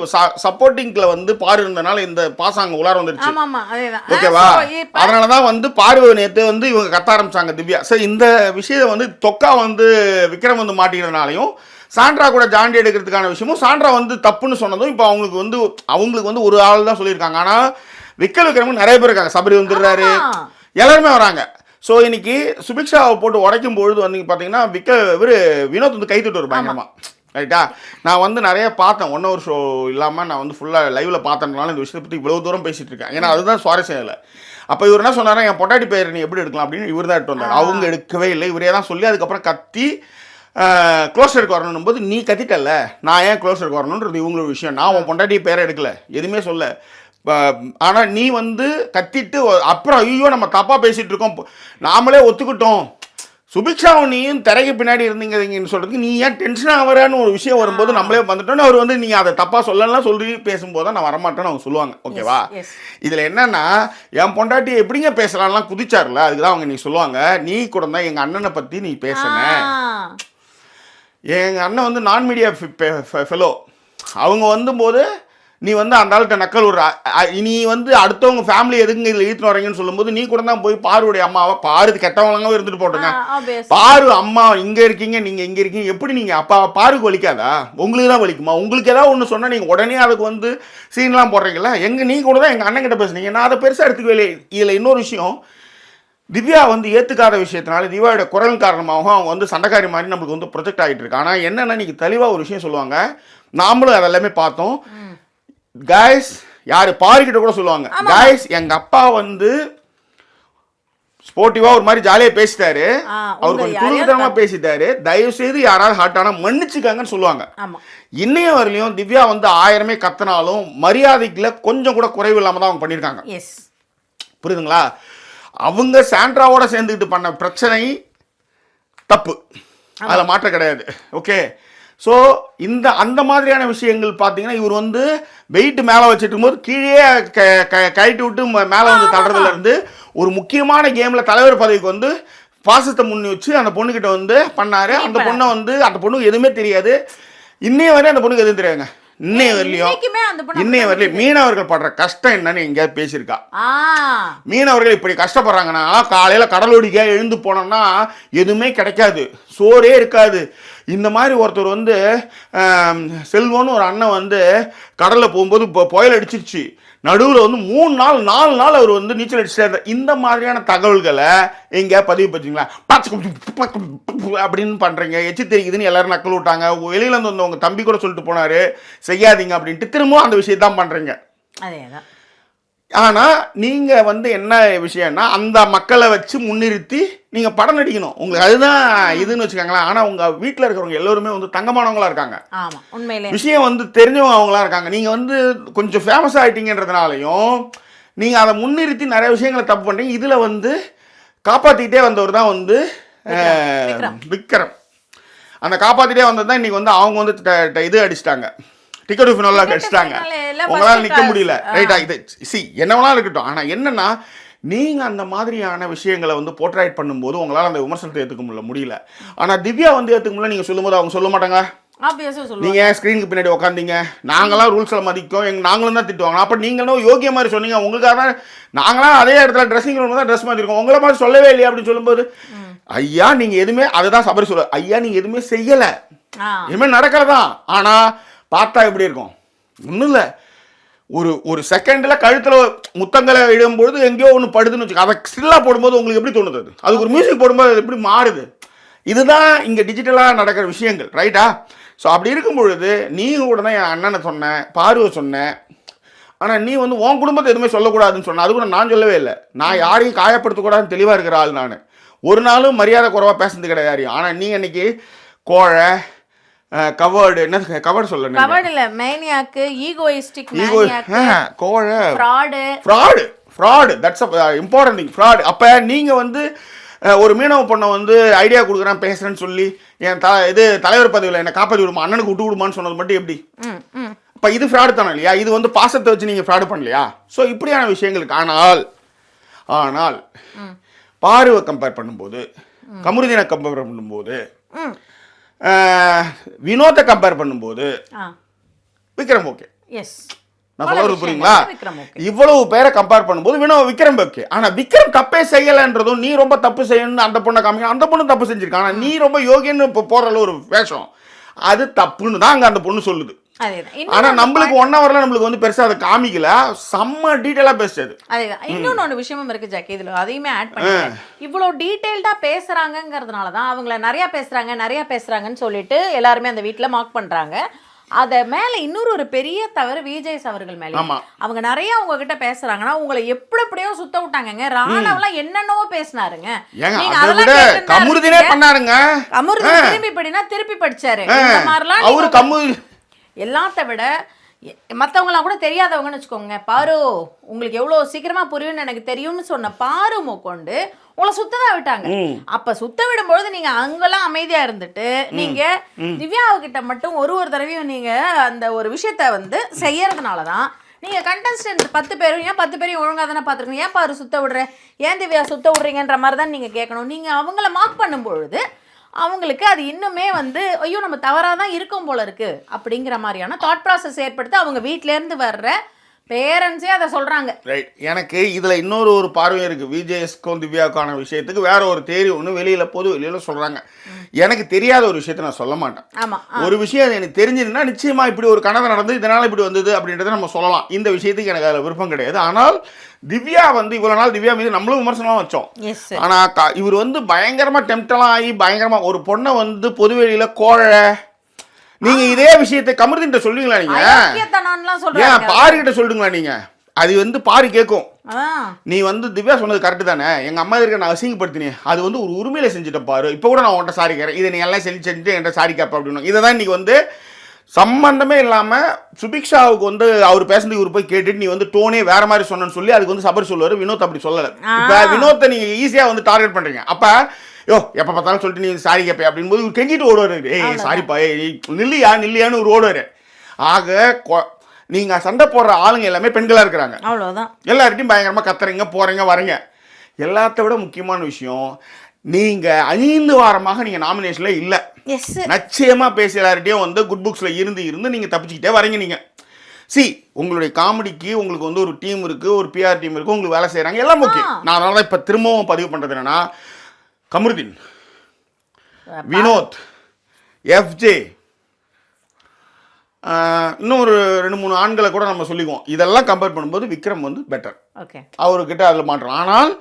சப்போர்ட்டிங்ல வந்து பாரு இருந்தனால இந்த பாசாங்க உலார வந்துருச்சு. ஆமா அதேதான். ஓகேவா? அதனாலதான் வந்து பாரு நேத்து வந்து இவங்க கத்த ஆரம்பிச்சாங்க திவ்யா. சரி இந்த விஷயம் வந்து தொக்கா வந்து விக்ரம் வந்து மாட்டிக்கிறதுனாலையும் சாண்ட்ரா கூட ஜாண்டி எடுக்கிறதுக்கான விஷயமும் சாண்ட்ரா வந்து தப்புன்னு சொன்னதும் இப்போ அவங்களுக்கு வந்து ஒரு ஆள் தான் சொல்லியிருக்காங்க. ஆனா விக்ரம் நிறைய பேர் இருக்காங்க. சபரி வந்துடுறாரு, எல்லாருமே வராங்க. ஸோ இன்னைக்கு சுபிக்ஷாவை போட்டு உடைக்கும் பொழுது வந்து பார்த்தீங்கன்னா வினோத் வந்து கைத்துட்டு ஒரு பயங்கரமா ரைட்டா. நான் வந்து நிறைய பார்த்தேன் 1 hour ஷோ இல்லாமல் நான் வந்து ஃபுல்லாக லைவில் பார்த்ததுனால இந்த விஷயத்தை பற்றி இவ்வளோ தூரம் பேசிட்டு இருக்கேன். ஏன்னா அதுதான் சுவாரஸ்யம் இல்லை. அப்போ இவர் என்ன சொன்னாரா, என் பொட்டாட்டி பேர் நீ எப்படி எடுக்கலாம் அப்படின்னு இவர் தான் எடுத்து வந்தார். அவங்க எடுக்கவே இல்லை, இவரே தான் சொல்லி அதுக்கப்புறம் கத்தி க்ளோஸருக்கு வரணும் போது நீ கத்திட்டல, நான் ஏன் க்ளோஸருக்கு வரணுன்றது இவங்களோட விஷயம். நான் உன் பொண்டாட்டி பேரை எடுக்கல, எதுவுமே சொல்ல. ஆனால் நீ வந்து கத்திட்டு அப்புறம் ஐயோ நம்ம தப்பாக பேசிகிட்டு இருக்கோம், நாமளே ஒத்துக்கிட்டோம், சுபிக்ஷாவும் நீயும் திரைக்கு பின்னாடி இருந்தீங்கன்னு சொல்கிறதுக்கு நீ ஏன் டென்ஷன் ஆகிறான்னு ஒரு விஷயம் வரும்போது நம்மளே வந்துட்டோன்னு அவர் வந்து நீங்கள் அதை தப்பாக சொல்லலாம் சொல்லி பேசும்போது தான் நான் வரமாட்டேன்னு அவங்க சொல்லுவாங்க. ஓகேவா? இதில் என்னென்னா என் பொண்டாட்டி எப்படிங்க பேசலாம்லாம் குதிச்சார்ல, அதுக்கு தான் அவங்க நீ சொல்லுவாங்க நீ கூட தான் எங்கள் அண்ணனை பற்றி நீ பேசின. எங்கள் அண்ணன் வந்து நான் மீடியா ஃபெலோ, அவங்க வந்தும்போது நீ வந்து அந்த ஆள்கிட்ட நக்கல் விடுற, நீ வந்து அடுத்தவங்க ஃபேமிலி எதுங்க இதில் இழுத்துன்னு வரீங்கன்னு சொல்லும்போது நீ கூட தான் போய் பாருடைய அம்மாவை பாரு கெட்டவங்களாங்க இருந்துட்டு போட்டுங்க, பாரு அம்மா இங்கே இருக்கீங்க நீங்கள் இங்கே இருக்கீங்க, எப்படி நீங்கள் அப்பா பாருக்கு வலிக்காதா? உங்களுக்கு தான் வலிக்குமா? உங்களுக்கு ஏதாவது ஒன்று சொன்னால் நீங்கள் உடனே அதுக்கு வந்து சீன்லாம் போடுறீங்களா? நீ கூட தான் எங்கள் அண்ணன் கிட்ட பேசுனீங்க, நான் அதை பெருசாக எடுத்துக்கவே. இதில் இன்னொரு விஷயம், திவ்யா வந்து ஏற்றுக்காத விஷயத்தினால திவ்யாவோட குரல் காரணமாகவும் அவங்க வந்து சண்டைக்காரி மாதிரி நம்மளுக்கு வந்து ப்ரொஜெக்ட் ஆகிட்டு இருக்கு. ஆனால் என்னென்னா நீங்கள் தெளிவாக ஒரு விஷயம் சொல்லுவாங்க, நாமளும் அதெல்லாமே பார்த்தோம். காய்ஸ் யார் பாருக்கிட்ட கூட சொல்லுவாங்க, காய்ஸ் எங்கள் அப்பா வந்து ஸ்போர்ட்டிவாக ஒரு மாதிரி ஜாலியாக பேசிட்டாரு, அவர் கொஞ்சம் துணிதனமாக பேசிட்டாரு, தயவு செய்து யாராவது ஹார்ட் ஆனால் மன்னிச்சுக்காங்கன்னு சொல்லுவாங்க. இன்னைய வரலையும் திவ்யா வந்து 1000 கத்தினாலும் மரியாதைக்குள்ள கொஞ்சம் கூட குறைவு இல்லாமல் தான் அவங்க பண்ணியிருக்காங்க. புரியுதுங்களா? அவங்க சாண்ட்ராவோட சேர்ந்துக்கிட்டு பண்ண பிரச்சனை தப்பு, அதில் மாற்றம் கிடையாது. ஓகே. ஸோ அந்த மாதிரியான விஷயங்கள் பார்த்தீங்கன்னா இவர் வந்து வெயிட் மேலே வச்சுட்டு போது கீழே கைட்டு விட்டு மேலே வந்து தள்ளுறதுல இருந்து ஒரு முக்கியமான கேமில் தலைவர் பதவிக்கு வந்து பாசத்தை முன்னி வச்சு அந்த பொண்ணுக்கிட்ட வந்து பண்ணார். அந்த பொண்ணை வந்து அந்த பொண்ணுக்கு எதுவுமே தெரியாது, இன்னைய வரையும் அந்த பொண்ணுக்கு எதுவும் தெரியாதுங்க. இன்னைய வரலையும் மீனவர்கள் படுற கஷ்டம் என்னன்னு எங்கேயாவது பேசியிருக்கா? மீனவர்கள் இப்படி கஷ்டப்படுறாங்கன்னா காலையில் கடலோடிக்கா எழுந்து போனோம்னா எதுவுமே கிடைக்காது, சோறே இருக்காது. இந்த மாதிரி ஒருத்தர் வந்து செல்வம்னு ஒரு அண்ணன் வந்து கடலில் போகும்போது இப்போ புயல் அடிச்சிருச்சு, நடுவில் வந்து 3 நாள் 4 நாள் அவர் வந்து நீச்சல் அடிச்சுட்டாரு. இந்த மாதிரியான தகவல்களை எங்கேயா பதிவு பச்சிங்களா அப்படின்னு பண்ணுறீங்க, எச்சு தெரியுதுன்னு எல்லாரும் நக்கல் விட்டாங்க. வெளியிலேருந்து வந்து உங்கள் தம்பி கூட சொல்லிட்டு போனார் செய்யாதீங்க அப்படின்ட்டு திரும்பவும் அந்த விஷயத்தான் பண்ணுறீங்க. அதேதான். ஆனால் நீங்கள் வந்து என்ன விஷயம்னா அந்த மக்களை வச்சு முன்னிறுத்தி நீங்கள் படம் நடிக்கணும், உங்களுக்கு அதுதான் இதுன்னு வச்சுக்காங்களேன். ஆனால் உங்கள் வீட்டில் இருக்கிறவங்க எல்லோருமே வந்து தங்கமானவங்களா இருக்காங்க, விஷயம் வந்து தெரிஞ்சவங்க அவங்களா இருக்காங்க. நீங்கள் வந்து கொஞ்சம் ஃபேமஸ் ஆகிட்டீங்கன்றதுனாலையும் நீங்கள் அதை முன்னிறுத்தி நிறைய விஷயங்களை தப்பு பண்ணுறீங்க. இதில் வந்து காப்பாற்றிக்கிட்டே வந்தவர் தான் வந்து விக்ரம். அந்த காப்பாற்றிட்டே வந்தது தான் இன்றைக்கி வந்து அவங்க வந்து இது அடிச்சிட்டாங்க, டிக்கெட் ஃபினால அடிச்சிட்டாங்க, உங்களால் நிற்க முடியல. ரைட்டா? இது என்ன வேணாலும் இருக்கட்டும். ஆனால் என்னன்னா நீங்கள் அந்த மாதிரியான விஷயங்களை வந்து போர்ட்ரைட் பண்ணும்போது உங்களால் அந்த விமர்சனத்தை ஏற்றுக்க முடியல. ஆனால் திவ்யா வந்து ஏற்றுக்க முடியல நீங்கள் சொல்லும்போது அவங்க சொல்ல மாட்டாங்க, நீங்கள் ஸ்க்ரீனுக்கு பின்னாடி உட்காந்தீங்க, நாங்களாம் ரூல்ஸில் மதிக்கும், நாங்களும் தான் திட்டுவாங்க. அப்போ நீங்களும் யோகிய மாதிரி சொன்னீங்க, உங்களுக்காக தான் நாங்களாம் அதே இடத்துல ட்ரெஸ்ஸிங் ரூம் தான் ட்ரெஸ் மாற்றிருக்கோம், உங்களை மாதிரி சொல்லவே இல்லையா அப்படின்னு சொல்லும்போது ஐயா நீங்கள் எதுவுமே அதுதான் சபரி சொல்ல, ஐயா நீங்கள் எதுவுமே செய்யலை, எதுவுமே நடக்கிறதான். ஆனால் பார்த்தா எப்படி இருக்கும்? ஒன்றும் இல்லை, ஒரு செகண்டில் கழுத்தில் முத்தங்களை இடும்பொழுது எங்கேயோ ஒன்று படுதுன்னு வச்சுக்கோ, அதை ஸ்டில்லாக போடும்போது உங்களுக்கு எப்படி தோணுது? அதுக்கு ஒரு மியூசிக் போடும்போது அது எப்படி மாறுது? இதுதான் இங்கே டிஜிட்டலாக நடக்கிற விஷயங்கள், ரைட்டா? ஸோ அப்படி இருக்கும் பொழுது நீ கூட தான் என் அண்ணனை சொன்னேன், பார்வை சொன்னேன், ஆனால் நீ வந்து உன் குடும்பத்தை எதுவுமே சொல்லக்கூடாதுன்னு சொன்ன. அது கூட நான் சொல்லவே இல்லை. நான் யாரையும் காயப்படுத்தக்கூடாதுன்னு தெளிவாக இருக்கிற ஆள் நான். ஒரு நாளும் மரியாதை குறைவாக பேசுறது கிடையாது யாரையும். ஆனால் நீ அன்னைக்கு கோழை, கவர்டு, என்ன கவர்டு சொல்ல, கவர்டு இல்லை, மேனியாக்கு, ஈகோயிஸ்டிக், கோழை, fraud, that's important thing, fraud. அப்போ நீங்கள் வந்து ஒரு மீனவ பொண்ணை வந்து ஐடியா கொடுக்குறேன் பேசுகிறேன்னு சொல்லி என் தலைவர் பதவியில் என்னை காப்பாற்றி விடுமா, அண்ணனுக்கு விட்டு விடுமான்னு சொன்னது மட்டும் எப்படி? இப்போ இது ஃப்ராடு தானே இல்லையா? இது வந்து பாசத்தை வச்சு நீங்கள் ஃப்ராடு பண்ணலையா? ஸோ இப்படியான விஷயங்களுக்கு ஆனால் பார்வை கம்பேர் பண்ணும்போது, கமருதீனை கம்பேர் பண்ணும்போது, வினோத்தை கம்பேர் பண்ணும்போது விக்ரம் ஓகே. நான் சொல்றது புரியுங்களா? இவ்வளவு பேரை கம்பேர் பண்ணும்போது விக்ரம் ஓகே. ஆனா விக்ரம் தப்பே செய்யலைன்றதும், நீ ரொம்ப தப்பு செய்யணும்னு அந்த பொண்ணை காமிக்க, அந்த பொண்ணு தப்பு செஞ்சிருக்கான், ஆனா நீ ரொம்ப யோகியன்னு இப்போ போறல ஒரு வேஷம், அது தப்புன்னு தான் அங்க அந்த பொண்ணு சொல்லுது. ஆனா நம்மளுக்கு 1 ஹவர்ல நம்மளுக்கு வந்து பெருசா அதை காமிக்கல, செம்ம டீடைலா பேசுறது. அதேதான். இன்னொன்னு விஷயமும் இருக்கு ஜாக்கி, இதுல அதையுமே ஆட் பண்ணுங்க. இவ்வளவு டீடைல்டா பேசுறாங்கங்கிறதுனாலதான் அவங்கள நிறைய பேசுறாங்கன்னு சொல்லிட்டு எல்லாருமே அந்த வீட்டுல மார்க் பண்றாங்க. அத மேல இன்னொரு பெரிய தவறு விஜய் அவர்கள் மேல. அவங்க நிறைய உங்ககிட்ட பேசுறாங்கன்னா உங்களை எப்படியோ சுத்த விட்டாங்க. ராணவெல்லாம் என்னென்னவோ பேசினாருங்க. கமருதீனே பண்ணாருங்க. கமருதீன் திரும்பி படினா திருப்பி படிச்சாரு. இந்த மாதிரிலாம் அவரு எல்லாத்த விட மற்றவங்களாம் கூட தெரியாதவங்கன்னு வச்சுக்கோங்க. பாரு உங்களுக்கு எவ்வளோ சீக்கிரமா புரியும்னு எனக்கு தெரியும்னு சொன்ன பாரு கொண்டு உங்களை சுத்ததான் விட்டாங்க. அப்ப சுத்த விடும்பொழுது நீங்க அங்கெல்லாம் அமைதியா இருந்துட்டு நீங்க திவ்யாவுக்கிட்ட மட்டும் ஒரு தடவையும் நீங்க அந்த ஒரு விஷயத்த வந்து செய்யறதுனாலதான் நீங்க கண்டஸ்டன்ட் 10 பேரையும் ஒழுங்கா தானே பாத்துருக்கீங்க. ஏன் பாரு சுத்த விடுற, ஏன் திவ்யா சுத்த விடுறீங்கன்ற மாதிரி தான் நீங்க கேட்கணும். நீங்க அவங்கள மார்க் பண்ணும் பொழுது அவங்களுக்கு அது இன்னுமே வந்து ஐயோ நம்ம தவறாக தான் இருக்கும் போல இருக்கு அப்படிங்கிற மாதிரியான தாட் ப்ராசஸ் ஏற்படுத்தி அவங்க வீட்டிலேருந்து வர்ற பேரண்ட்ஸே அதை சொல்கிறாங்க. ரைட். எனக்கு இதில் இன்னொரு பார்வையும் இருக்குது. விஜேஎஸ்க்கும் திவ்யாவுக்கான விஷயத்துக்கு வேற ஒரு தேரி ஒன்று வெளியில் சொல்கிறாங்க. எனக்கு தெரியாத ஒரு விஷயத்தை நான் சொல்ல மாட்டேன். ஆமாம், ஒரு விஷயம் எனக்கு தெரிஞ்சதுன்னா நிச்சயமாக இப்படி ஒரு கனவு நடந்து இதனால் இப்படி வந்தது அப்படின்றத நம்ம சொல்லலாம். இந்த விஷயத்துக்கு எனக்கு அதில் விருப்பம் கிடையாது. ஆனால் திவ்யா வந்து இவ்வளோ நாள் திவ்யா மீது நம்மளும் விமர்சனம் வச்சோம். ஆனால் இவர் வந்து பயங்கரமாக டெம்ப்டெல்லாம் ஆகி பயங்கரமாக ஒரு பொண்ணை வந்து பொதுவெளியில் கோழை, நீங்க இதே விஷயத்தை கமருதீன்ட்ட சொல்லுவீங்களா? நீங்க ஏன் பாருகிட்ட சொல்லுங்களா? நீங்க அது வந்து பாரு கேட்கும். நீ வந்து திவ்யா சொன்னது கரெக்டு தானே, எங்க அம்மா இருக்க நான் அசிங்கப்படுத்தினேன், அது வந்து ஒரு உரிமையில செஞ்சுட்ட பாரு, இப்போ கூட நான் உன்ட்ட சாரி கேட்கறேன், இதை நீ எல்லாம் செஞ்சுட்டு என்கிட்ட சாரி கேட்ப அப்படின்னு. இதை தான் இன்னைக்கு வந்து சம்பந்தமே இல்லாமல் சுபிக்ஷாவுக்கு வந்து அவர் பேசுறது இவர் போய் கேட்டுட்டு நீ வந்து டோனே வேற மாதிரி சொன்னு சொல்லி அதுக்கு வந்து சபர் சொல்லுவார். வினோத் அப்படி சொல்லலை. இப்போ வினோத்தை நீங்க ஈஸியா வந்து டார்கெட் பண்றீங்க. அப்ப எப்போ பார்த்தாலும் சொல்லிட்டு நீ சாரி கேட்ப அப்படின் போது கெஞ்சிட்டு ஓடுவார். சாரிப்பா நில்லியான்னு ஒரு ஓடுவார். ஆக நீங்க சண்டை போடுற ஆளுங்க எல்லாமே பெண்களா இருக்கிறாங்க. அவ்வளவுதான். எல்லார்ட்டையும் பயங்கரமா கத்துறீங்க, போறீங்க, வரீங்க. எல்லாத்த விட முக்கியமான விஷயம், நீங்க 5 வாரமாக நீங்க நாமினேஷன்ல இல்ல. நிச்சயமா பேசி எல்லார்ட்டையும் வந்து குட் புக்ஸ்ல இருந்து நீங்க தப்பிச்சுக்கிட்டே வரீங்க. நீங்க உங்களுடைய காமெடிக்கு உங்களுக்கு வந்து ஒரு டீம் இருக்கு, ஒரு பிஆர் டீம் இருக்கு, உங்களுக்கு வேலை செய்யறாங்க, எல்லாம் ஓகே. நான் அதனால தான் இப்ப திரும்பவும் பதிவு பண்றது என்னன்னா, கமருதீன், வினோத், எஃப்ஜே, இன்னும் ஒரு 2-3 ஆண்களை கூட நம்ம சொல்லிக்குவோம். இதெல்லாம் கம்பேர் பண்ணும்போது விக்ரம் வந்து பெட்டர். அவர்கிட்ட அதில் மாற்றோம். ஆனால்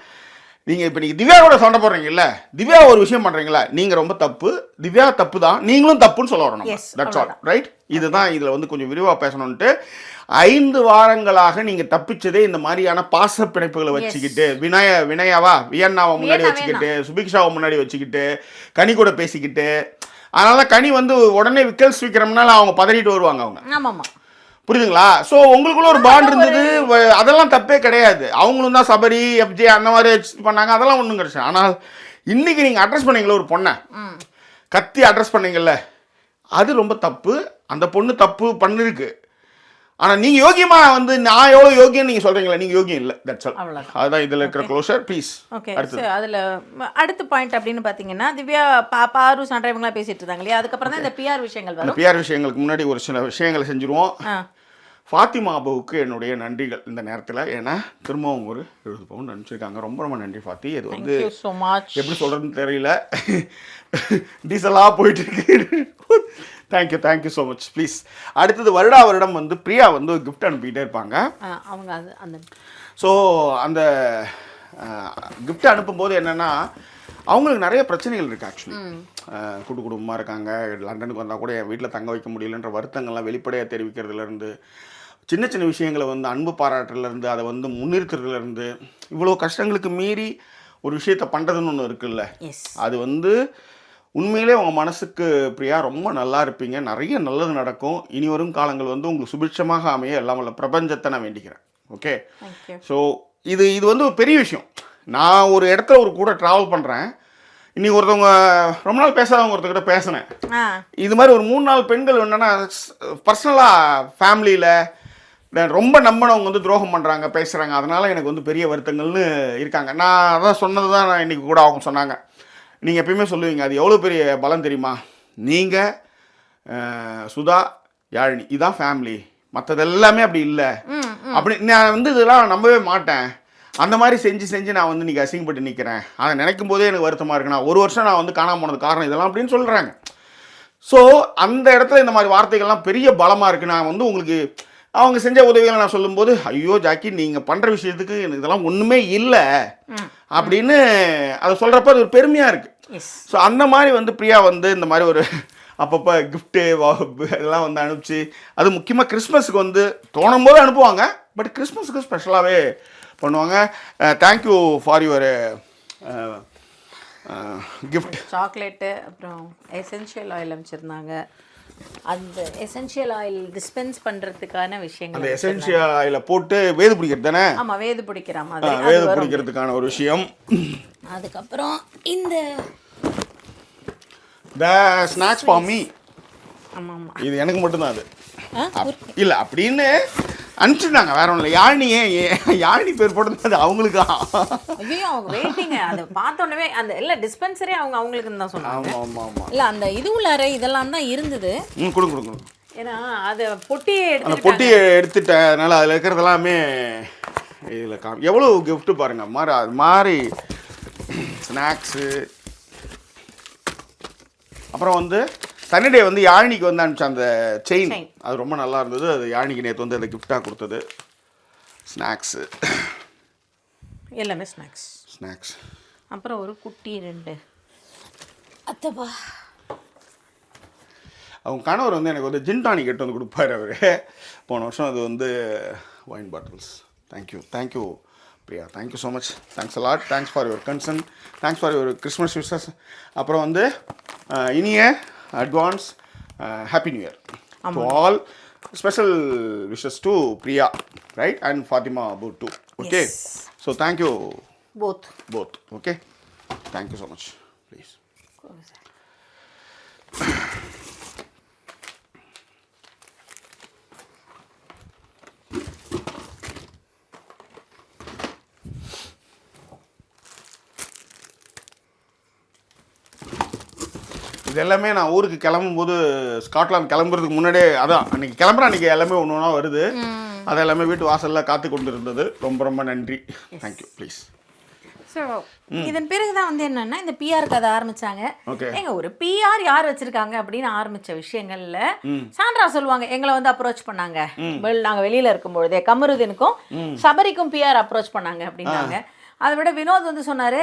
நீங்கள் இப்போ நீங்கள் திவ்யாவோட சண்டை போடுறீங்கல்ல, திவ்யா ஒரு விஷயம் பண்ணுறீங்களா, நீங்கள் ரொம்ப தப்பு, திவ்யா தப்பு தான், நீங்களும் தப்புன்னு சொல்ல வரணும். That's all right. இதுதான் இதில் வந்து கொஞ்சம் விரிவாக பேசணுன்ட்டு. 5 வாரங்களாக நீங்கள் தப்பிச்சதே இந்த மாதிரியான பாச பிணைப்புகளை வச்சுக்கிட்டு, வியன்னாவை முன்னாடி வச்சுக்கிட்டு, சுபிக்ஷாவை முன்னாடி வச்சுக்கிட்டு, கனி கூட பேசிக்கிட்டு. அதனால தான் கனி வந்து உடனே விக்கல்ஸ் விற்கிறோம்னால அவங்க பதறிட்டு வருவாங்க. அவங்க புரியுதுங்களா? ஸோ உங்களுக்குள்ள ஒரு பாண்ட் இருந்தது, அதெல்லாம் தப்பே கிடையாது. அவங்களும் தான் சபரி, எஃப்ஜே அந்த மாதிரி பண்ணாங்க, அதெல்லாம் ஒன்றும் கிடையாது. ஆனால் இன்னைக்கு நீங்கள் அட்ரஸ் பண்ணீங்களா ஒரு பொண்ணை, கத்தி அட்ரஸ் பண்ணீங்கல்ல, அது ரொம்ப தப்பு. அந்த பொண்ணு தப்பு பண்ணிருக்கு. ஆனால் நீங்கள் யோகியமாக வந்து நான் எவ்வளோ யோகியம் நீங்கள் சொல்கிறீங்களா, நீங்கள் யோகியம் இல்லை. That's all. அதுதான் இதில் இருக்கிற க்ளோஷர். ப்ளீஸ். ஓகே. அதில் அடுத்த பாயிண்ட் அப்படின்னு பார்த்தீங்கன்னா, திவ்யா பாரு சண்டை இவங்களாம் பேசிட்டு இருந்தாங்க இல்லையா, அதுக்கப்புறம் தான் இந்த பிஆர் விஷயங்கள் வரும். பிஆர் விஷயங்களுக்கு முன்னாடி ஒரு சில விஷயங்களை செஞ்சுருவோம். ஃபாத்திமா அபுவுக்கு என்னுடைய நன்றிகள் இந்த நேரத்தில். ஏன்னா திரும்பவும் ஒரு 70 பவுன் அனுப்பிச்சிருக்காங்க. ரொம்ப ரொம்ப நன்றி ஃபாத்தி. இது வந்து எப்படி சொல்கிறதுன்னு தெரியல, டீசலாக போயிட்டு இருக்கு. Thank you so much. ப்ளீஸ். அடுத்தது வருடம் வந்து பிரியா வந்து ஒரு கிஃப்ட் அனுப்பிக்கிட்டே இருப்பாங்க அவங்க. ஸோ அந்த கிஃப்ட் அனுப்பும்போது என்னென்னா, அவங்களுக்கு நிறைய பிரச்சனைகள் இருக்குது ஆக்சுவலி. கூட்டு குடும்பமாக இருக்காங்க. லண்டனுக்கு வந்தால் கூட என் வீட்டில் தங்க வைக்க முடியலன்ற வருத்தங்கள்லாம் வெளிப்படையாக தெரிவிக்கிறதுலேருந்து, சின்ன சின்ன விஷயங்களை வந்து அன்பு பாராட்டுறதுலேருந்து, அதை வந்து முன்னிறுத்துறதுலேருந்து, இவ்வளோ கஷ்டங்களுக்கு மீறி ஒரு விஷயத்த பண்ணுறதுன்னு ஒன்று இருக்குல்ல, அது வந்து உண்மையிலே உங்கள் மனசுக்கு பிரியா ரொம்ப நல்லா இருப்பீங்க. நிறைய நல்லது நடக்கும். இனி வரும் காலங்கள் வந்து உங்களுக்கு சுபிட்சமாக அமைய எல்லாம் உள்ள பிரபஞ்சத்தை நான் வேண்டிக்கிறேன். ஓகே. ஸோ இது வந்து ஒரு பெரிய விஷயம். நான் ஒரு இடத்துல ஒரு கூட ட்ராவல் பண்ணுறேன். இன்றைக்கி ஒருத்தவங்க ரொம்ப நாள் பேசாதவங்க ஒருத்தர்கிட்ட பேசினேன். இது மாதிரி ஒரு 3-4 பெண்கள் என்னென்னா பர்சனலாக ஃபேமிலியில் ரொம்ப நம்பினவங்க வந்து துரோகம் பண்ணுறாங்க, பேசுகிறாங்க. அதனால் எனக்கு வந்து பெரிய வருத்தங்கள்னு இருக்காங்க. நான் அதான் சொன்னது தான் நான் இன்றைக்கி கூட அவங்க சொன்னாங்க. நீங்கள் எப்பயுமே சொல்லுவீங்க, அது எவ்வளோ பெரிய பலம் தெரியுமா? நீங்கள் சுதா, யாழினி இதுதான் ஃபேமிலி, மற்றது எல்லாமே அப்படி இல்லை அப்படி. நான் வந்து இதெல்லாம் நம்பவே மாட்டேன். அந்த மாதிரி செஞ்சு நான் வந்து இன்றைக்கி அசிங்கப்பட்டு நிற்கிறேன். அதை நினைக்கும் போதே எனக்கு வருத்தமாக இருக்குண்ணா. 1 வருஷம் நான் வந்து காணாமல் போனது காரணம் இதெல்லாம் அப்படின்னு சொல்கிறாங்க. ஸோ அந்த இடத்துல இந்த மாதிரி வார்த்தைகள்லாம் பெரிய பலமாக இருக்குது. நான் வந்து உங்களுக்கு அவங்க செஞ்ச உதவிகளை நான் சொல்லும்போது, ஐயோ ஜாக்கி நீங்கள் பண்ணுற விஷயத்துக்கு எனக்கு இதெல்லாம் ஒன்றுமே இல்லை அப்படின்னு அதை சொல்கிறப்ப அது ஒரு பெருமையாக இருக்குது. ஸோ அந்த மாதிரி வந்து பிரியா வந்து இந்த மாதிரி ஒரு அப்பப்போ கிஃப்ட்டு இதெல்லாம் வந்து அனுப்பிச்சு, அது முக்கியமாக கிறிஸ்மஸுக்கு வந்து தோணும் போது அனுப்புவாங்க. பட் கிறிஸ்மஸுக்கு ஸ்பெஷலாகவே பண்ணுவாங்க. Thank you for your gift. Chocolate, அப்புறம் எசென்ஷியல் ஆயில் அமைச்சிருந்தாங்க. அந்த எசென்ஷியல் ஆயில் டிஸ்பென்ஸ் பண்ணுறதுக்கான விஷயங்கள், அந்த எசென்ஷியல் ஆயிலை போட்டு வேது பிடிக்கிறது தானே? ஆமாம், வேது பிடிக்கிற மாதிரி வேது பிடிக்கிறதுக்கான ஒரு விஷயம். அதுக்கப்புறம் இந்த ஸ்நாக்ஸ் ஃபார் மீ. ஆமாம், இது எனக்கு மட்டும்தான். அது இல்லை அப்படின்னு அனுப்பிச்சிருந்தாங்க, வேற ஒன்றும் இல்லை. யாழினி பேர் போட்டது அது அவங்களுக்கா? ஐயோ, அவங்க வெயிட்டிங்க. அதை பார்த்தோன்னே அந்த இல்லை டிஸ்பென்சரே அவங்களுக்கு தான் சொன்னாங்க. ஆமாம் ஆமாம். இல்லை அந்த இது உள்ளார இதெல்லாம் தான் இருந்தது. கொடுங்க. ஏன்னா அதை பொட்டியை எடுத்துட்டேன். அதனால் அதில் இருக்கிறது எல்லாமே இதில் எவ்வளோ கிஃப்ட்டு பாருங்கள். மாதிரி அது மாதிரி ஸ்நாக்ஸு. அப்புறம் வந்து சனிடே வந்து யாழினிக்கு வந்து அனுப்பிச்ச அந்த செயின், அது ரொம்ப நல்லா இருந்தது. அது யாழினிக்கு நேற்று வந்து அந்த கிஃப்டாக கொடுத்தது. ஸ்நாக்ஸு எல்லாமே ஸ்நாக்ஸ். அப்புறம் ஒரு குட்டி 2 அத்தப்பா. அவங்க கணவர் வந்து எனக்கு வந்து ஜின் டானிக் எடுத்து வந்து கொடுப்பாரு அவர். போன வருஷம் அது வந்து wine bottles. Thank you Priya, thank you so much. Thanks a lot. Thanks for your concern. Thanks for your Christmas wishes. அப்புறம் வந்து இனிய advance happy new year to all. Special wishes to Priya, right, and Fatima about too. Okay. Yes. So thank you both. Okay, thank you so much. Please. இது எல்லாமே நான் ஊருக்கு கிளம்பும்போது, Scotland கிளம்புறதுக்கு முன்னாடியே, அதான் அன்றைக்கி கிளம்புறேன், அன்றைக்கி எல்லாமே ஒன்று ஒன்றா வருது. அது எல்லாமே வீட்டு வாசலில் காத்து கொண்டு இருந்தது. ரொம்ப நன்றி. தேங்க்யூ. ப்ளீஸ். ஸோ இதன் பிறகு தான் வந்து என்னென்னா இந்த பிஆருக்கு அதை ஆரம்பித்தாங்க. எங்கள் ஒரு பிஆர் யார் வச்சுருக்காங்க அப்படின்னு ஆரம்பித்த விஷயங்களில் சாண்ட்ரா சொல்லுவாங்க, எங்களை வந்து அப்ரோச் பண்ணாங்க நாங்கள் வெளியில் இருக்கும்பொழுதே. கமருதீனுக்கும் சபரிக்கும் பிஆர் அப்ரோச் பண்ணாங்க அப்படின்னாங்க. அதை விட வினோத் வந்து சொன்னார்,